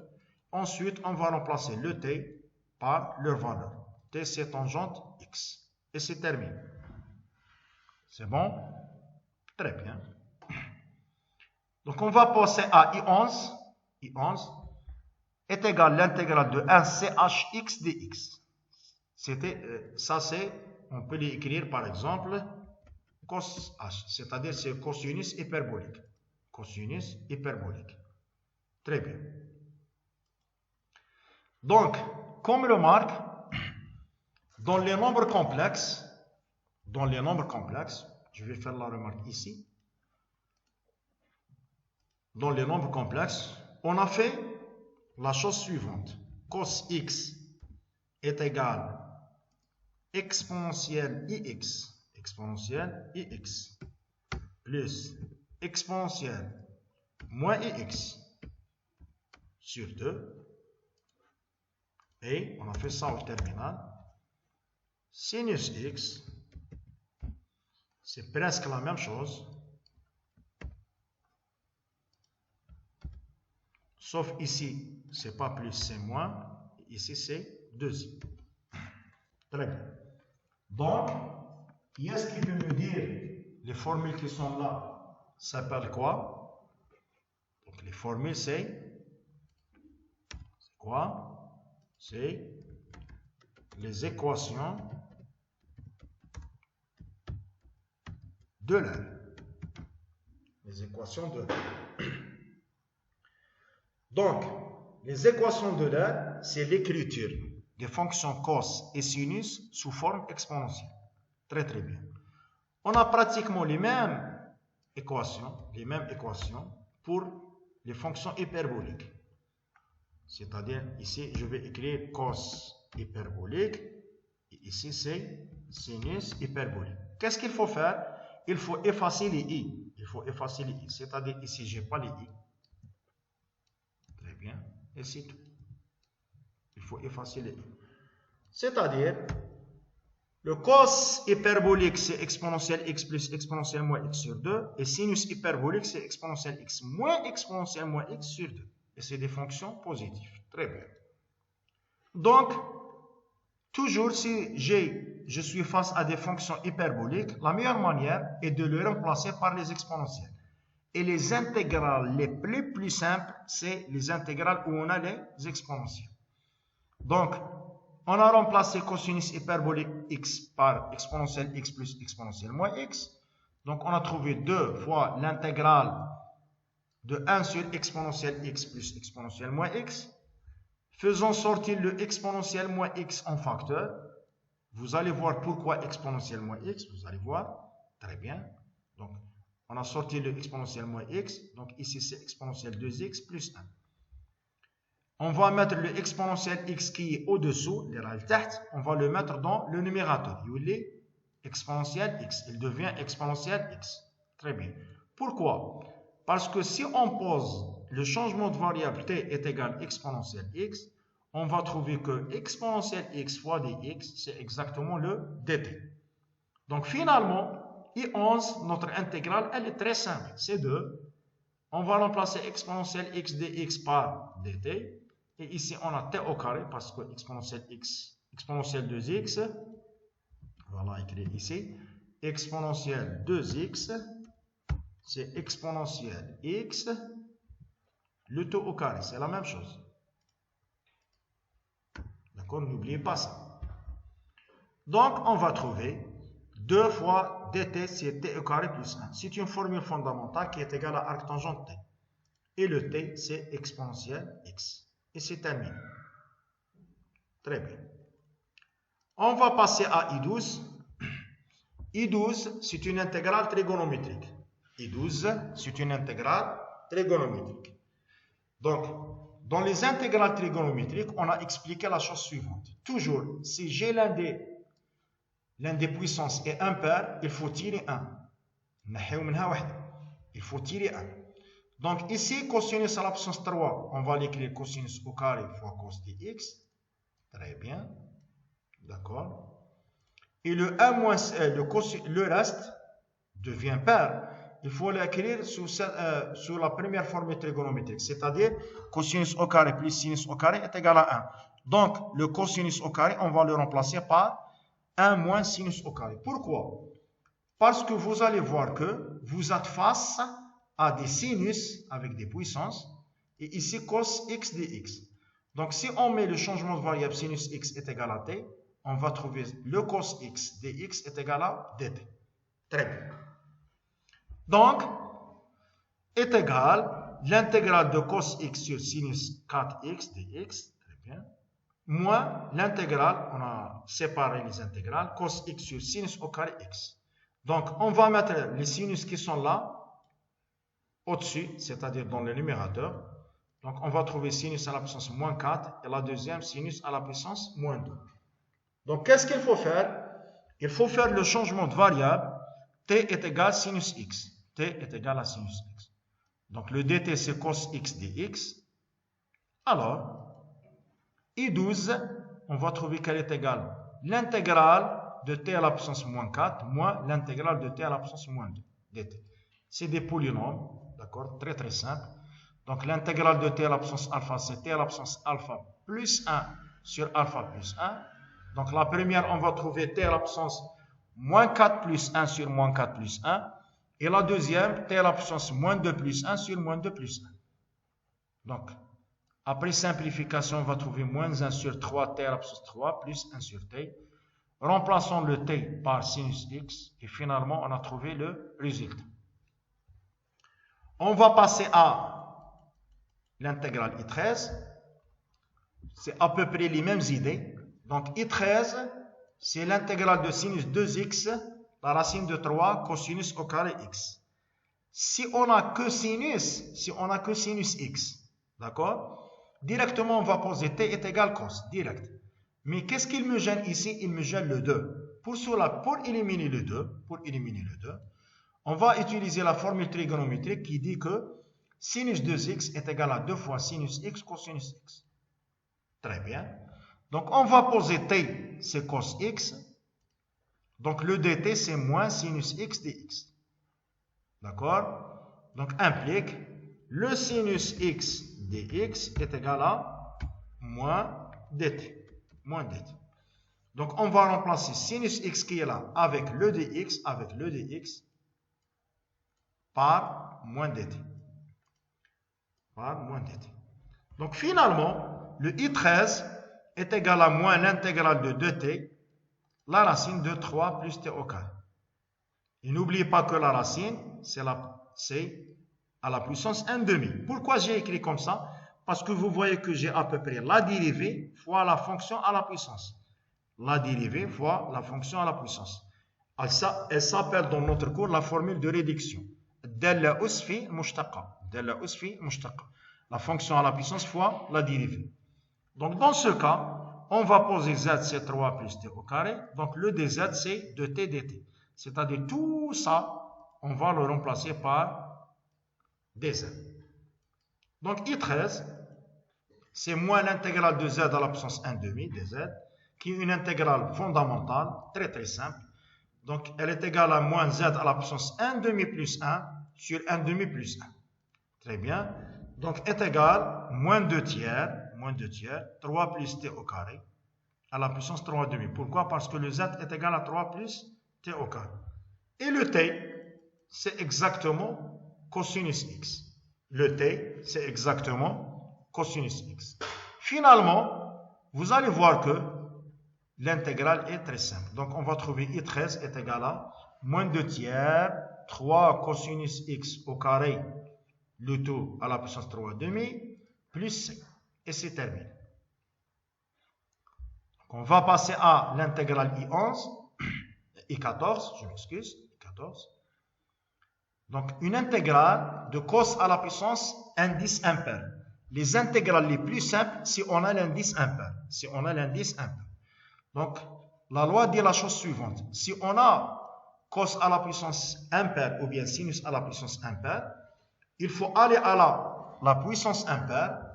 Ensuite, on va remplacer le t par leur valeur. T, c'est tangente x. Et c'est terminé. C'est bon? Très bien. Donc, on va passer à I11. I11 est égal à l'intégrale de 1 chx dx. Ça, c'est, on peut l'écrire par exemple cos h, c'est-à-dire c'est cosinus hyperbolique. Cosinus hyperbolique. Très bien. Donc, comme remarque, dans les nombres complexes, je vais faire la remarque ici, dans les nombres complexes, on a fait la chose suivante. Cos x est égal exponentielle ix plus exponentielle moins ix sur 2. Et on a fait ça au terminal. Sinus x, c'est presque la même chose. Sauf ici, c'est pas plus, c'est moins. Ici, c'est 2i. Très bien. Donc, qui est-ce qui peut me dire les formules qui sont là s'appellent quoi? Donc, les formules, c'est quoi? C'est les équations d'Euler. Les équations d'Euler. Donc, les équations d'Euler, c'est l'écriture des fonctions cos et sinus sous forme exponentielle. Très, très bien. On a pratiquement les mêmes équations pour les fonctions hyperboliques. C'est-à-dire, ici, je vais écrire cos hyperbolique. Et ici, c'est sinus hyperbolique. Qu'est-ce qu'il faut faire? Il faut effacer les i. C'est-à-dire, ici, je n'ai pas les i. Très bien. Et c'est tout. Il faut effacer les i. C'est-à-dire, le cos hyperbolique, c'est exponentielle x plus exponentielle moins x sur 2. Et sinus hyperbolique, c'est exponentielle x moins exponentielle moins x sur 2. Et c'est des fonctions positives. Très bien. Donc, toujours si je suis face à des fonctions hyperboliques, la meilleure manière est de les remplacer par les exponentielles. Et les intégrales les plus simples, c'est les intégrales où on a les exponentielles. Donc, on a remplacé cosinus hyperbolique x par exponentielle x plus exponentielle moins x. Donc, on a trouvé 2 fois l'intégrale de 1 sur exponentielle x plus exponentielle moins x. Faisons sortir le exponentielle moins x en facteur. Vous allez voir pourquoi exponentielle moins x. Vous allez voir. Très bien. Donc, on a sorti le exponentielle moins x. Donc, ici, c'est exponentielle 2x plus 1. On va mettre le exponentielle x qui est au-dessous, on va le mettre dans le numérateur. Il est exponentielle x. Il devient exponentielle x. Très bien. Pourquoi? Parce que si on pose le changement de variable t est égal à exponentielle x, on va trouver que exponentielle x fois dx, c'est exactement le dt. Donc finalement, I11, notre intégrale, elle est très simple. C'est 2. On va remplacer exponentielle x dx par dt. Et ici, on a t au carré parce que exponentielle x, exponentielle 2x, voilà écrit ici, exponentielle 2x, c'est exponentielle x, le taux au carré, c'est la même chose. D'accord, n'oubliez pas ça. Donc, on va trouver 2 fois dt, c'est t au carré plus 1. C'est une formule fondamentale qui est égale à arc tangente t. Et le t, c'est exponentielle x. Et c'est terminé. Très bien. On va passer à I12. I12, c'est une intégrale trigonométrique. I12, c'est une intégrale trigonométrique. Donc, dans les intégrales trigonométriques, on a expliqué la chose suivante. Toujours, si j'ai l'un des puissances est impair, il faut tirer 1. Il faut tirer 1. Donc ici, cosinus à la puissance 3, on va l'écrire cosinus au carré fois cos dx. Très bien. D'accord. Et le 1 moins le reste devient pair. Il faut l'écrire sous la première formule trigonométrique, c'est-à-dire cosinus au carré plus sinus au carré est égal à 1. Donc, le cosinus au carré, on va le remplacer par 1 moins sinus au carré. Pourquoi? Parce que vous allez voir que vous êtes face à des sinus avec des puissances, et ici cos x dx. Donc, si on met le changement de variable sinus x est égal à t, on va trouver le cos x dx est égal à dt. Très bien. Donc, est égal l'intégrale de cos x sur sinus 4x dx, très bien, moins l'intégrale, on a séparé les intégrales, cos x sur sinus au carré x. Donc, on va mettre les sinus qui sont là, au-dessus, c'est-à-dire dans le numérateur. Donc, on va trouver sinus à la puissance moins 4 et la deuxième sinus à la puissance moins 2. Donc, qu'est-ce qu'il faut faire? Il faut faire le changement de variable. T est égal à sinus x. T est égal à sinus x. Donc, le dt, c'est cos x dx. Alors, I12, on va trouver qu'elle est égale l'intégrale de t à la puissance moins 4 moins l'intégrale de t à la puissance moins 2 dt. C'est des polynômes, d'accord, très très simple. Donc, l'intégrale de t à la puissance alpha, c'est t à la puissance alpha plus 1 sur alpha plus 1. Donc, la première, on va trouver t à la puissance moins 4 plus 1 sur moins 4 plus 1. Et la deuxième, t à la puissance moins 2 plus 1 sur moins 2 plus 1. Donc, après simplification, on va trouver moins 1 sur 3t à la puissance 3 plus 1 sur t. Remplaçons le t par sinus x et finalement, on a trouvé le résultat. On va passer à l'intégrale I13. C'est à peu près les mêmes idées. Donc, I13, c'est l'intégrale de sinus 2x, la racine de 3, cosinus au carré x. Si on n'a que sinus x, d'accord, directement on va poser t est égal cos, direct. Mais qu'est-ce qu'il me gêne ici? Il me gêne le 2. Pour cela, pour éliminer le 2, on va utiliser la formule trigonométrique qui dit que sinus 2x est égal à 2 fois sinus x cosinus x. Très bien. Donc, on va poser t, c'est cos x. Donc, le dt, c'est moins sinus x dx. D'accord? Donc, implique le sinus x dx est égal à moins dt. Donc, on va remplacer sinus x qui est là avec le dx, par moins dt. Donc, finalement, le I13 est égal à moins l'intégrale de 2t, la racine de 3 plus t au carré. Et n'oubliez pas que la racine, c'est à la puissance 1/2. Pourquoi j'ai écrit comme ça? Parce que vous voyez que j'ai à peu près la dérivée fois la fonction à la puissance. La dérivée fois la fonction à la puissance. Elle s'appelle dans notre cours la formule de réduction. Dalla usfi mushtaqa. La fonction à la puissance fois la dérivée. Donc, dans ce cas, on va poser z, c'est 3 plus t au carré. Donc, le dz, c'est 2t dt. C'est-à-dire, tout ça, on va le remplacer par dz. Donc, I13, c'est moins l'intégrale de z à la puissance 1/2 dz, qui est une intégrale fondamentale, très très simple. Donc, elle est égale à moins z à la puissance 1/2 plus 1 sur 1/2 plus 1. Très bien. Donc, est égal moins 2 tiers, 3 plus t au carré, à la puissance 3/2. Pourquoi? Parce que le z est égal à 3 plus t au carré. Et le t, c'est exactement cosinus x. Le t, c'est exactement cosinus x. Finalement, vous allez voir que l'intégrale est très simple. Donc, on va trouver I13 est égal à moins 2 tiers, 3 cosinus x au carré, le tout à la puissance 3/2, plus c. Et c'est terminé. On va passer à l'intégrale I11, I14, je m'excuse, I14. Donc, une intégrale de cos à la puissance indice impair. Les intégrales les plus simples, si on a l'indice impair. Si on a l'indice impair. Donc, la loi dit la chose suivante. Si on a cos à la puissance impair ou bien sinus à la puissance impair, il faut aller à la puissance impair.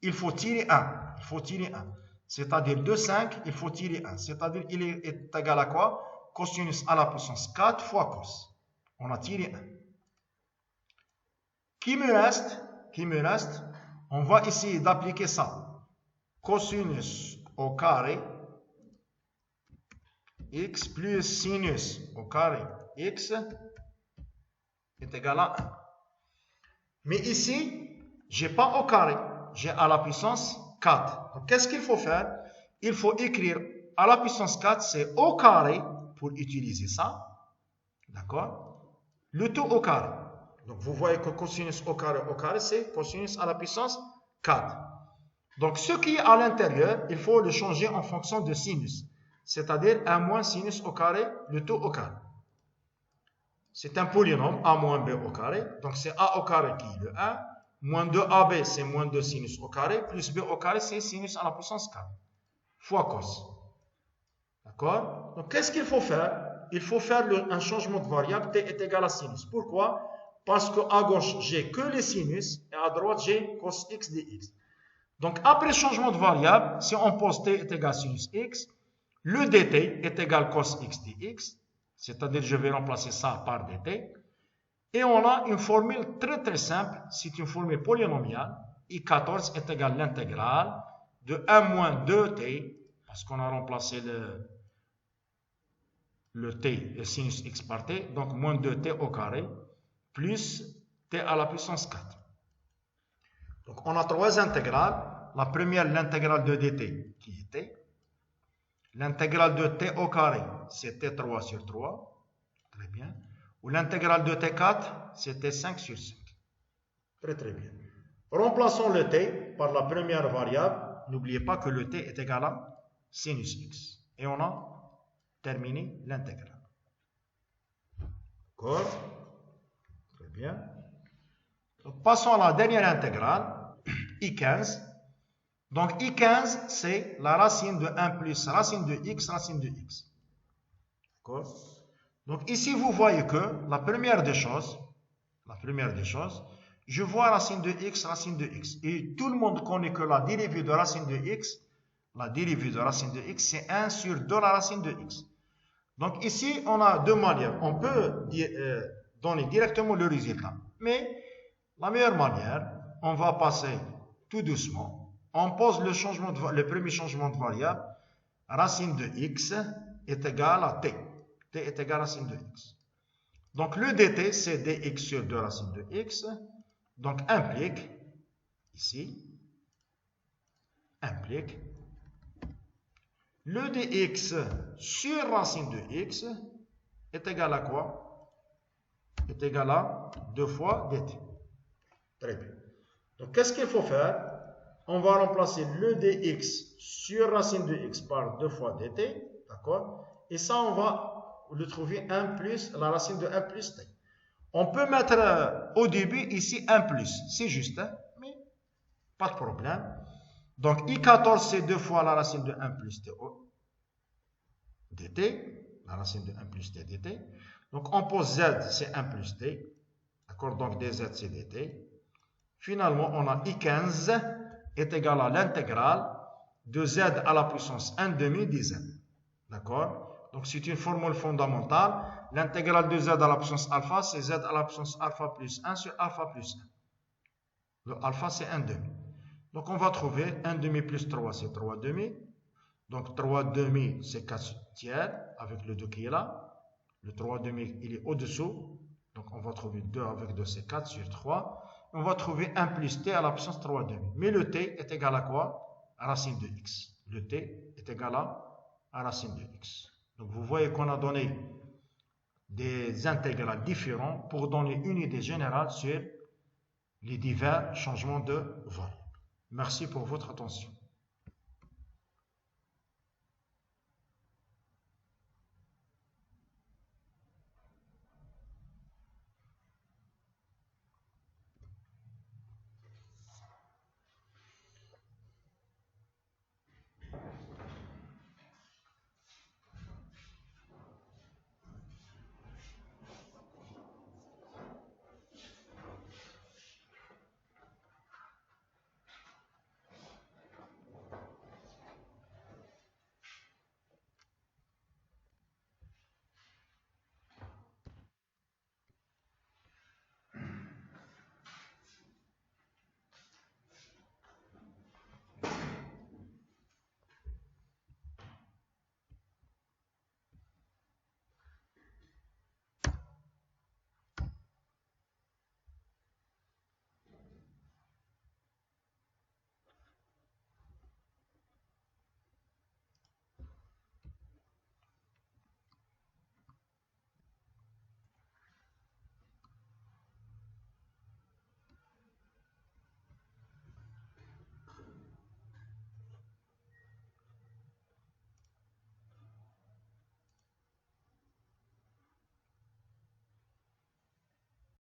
Il faut tirer 1. Il faut tirer 1. C'est-à-dire de 5, il faut tirer 1. C'est-à-dire il est égal à quoi? Cosinus à la puissance 4 fois cos. On a tiré 1. Qui me reste, on va essayer d'appliquer ça. Cosinus au carré x plus sinus au carré x est égal à 1. Mais ici, je n'ai pas au carré, j'ai à la puissance 4. Donc, qu'est-ce qu'il faut faire? Il faut écrire à la puissance 4, c'est au carré pour utiliser ça. D'accord? Le tout au carré. Donc, vous voyez que cosinus au carré, c'est cosinus à la puissance 4. Donc, ce qui est à l'intérieur, il faut le changer en fonction de sinus. C'est-à-dire 1 moins sinus au carré, le tout au carré. C'est un polynôme, a moins b au carré. Donc, c'est a au carré qui est le 1. Moins 2ab, c'est moins 2 sinus au carré. Plus b au carré, c'est sinus à la puissance 4. Fois cos. D'accord? Donc, qu'est-ce qu'il faut faire? Il faut faire un changement de variable. T est égal à sinus. Pourquoi? Parce qu'à gauche, j'ai que les sinus. Et à droite, j'ai cos x dx. Donc, après changement de variable, si on pose t est égal à sinus x, le dt est égal à cos x dx. C'est-à-dire, je vais remplacer ça par dt. Et on a une formule très très simple. C'est une formule polynomiale. I14 est égal à l'intégrale de 1 moins 2t, parce qu'on a remplacé le t, le sinus x par t, donc moins 2t au carré, plus t à la puissance 4. Donc on a 3 intégrales. La première, l'intégrale de dt, qui est t. L'intégrale de t au carré, c'est t3 sur 3. Très bien. Ou l'intégrale de t4, c'est t5 sur 5. Très très bien. Remplaçons le t par la première variable. N'oubliez pas que le t est égal à sinus x. Et on a terminé l'intégrale. D'accord? Très bien. Donc, passons à la dernière intégrale, I15. Donc, I15, c'est la racine de 1 plus racine de x, racine de x. D'accord? Donc, ici, vous voyez que la première des choses, je vois racine de x, racine de x. Et tout le monde connaît que la dérivée de racine de x, c'est 1 sur 2 la racine de x. Donc, ici, on a deux manières. On peut donner directement le résultat. Mais, la meilleure manière, on va passer tout doucement. On pose le premier changement de variable. Racine de x est égal à t. T est égal à racine de x. Donc, le dt, c'est dx sur 2 racine de x. Donc, implique, ici, le dx sur racine de x est égal à quoi? Est égal à 2 fois dt. Très bien. Donc, qu'est-ce qu'il faut faire? On va remplacer le dx sur racine de x par 2 fois dt. D'accord? Et ça, on va le trouver 1 plus la racine de 1 plus t. On peut mettre au début ici 1 plus. C'est juste, hein? Mais pas de problème. Donc, I14, c'est 2 fois la racine de 1 plus t dt. La racine de 1 plus t dt. Donc, on pose z, c'est 1 plus t. D'accord? Donc, dz, c'est dt. Finalement, on a I15 est égal à l'intégrale de z à la puissance 1 demi dz. D'accord? Donc, c'est une formule fondamentale. L'intégrale de z à la puissance alpha, c'est z à la puissance alpha plus 1 sur alpha plus 1. Le alpha, c'est 1 demi. Donc, on va trouver 1 demi plus 3, c'est 3 demi. Donc, 3 demi, c'est 4 tiers, avec le 2 qui est là. Le 3 demi, il est au-dessous. Donc, on va trouver 2 avec 2, c'est 4 sur 3. On va trouver 1 plus t à la puissance 3 demi. Mais le t est égal à quoi? À racine de x. Le t est égal à racine de x. Donc, vous voyez qu'on a donné des intégrales différentes pour donner une idée générale sur les divers changements de variables. Merci pour votre attention.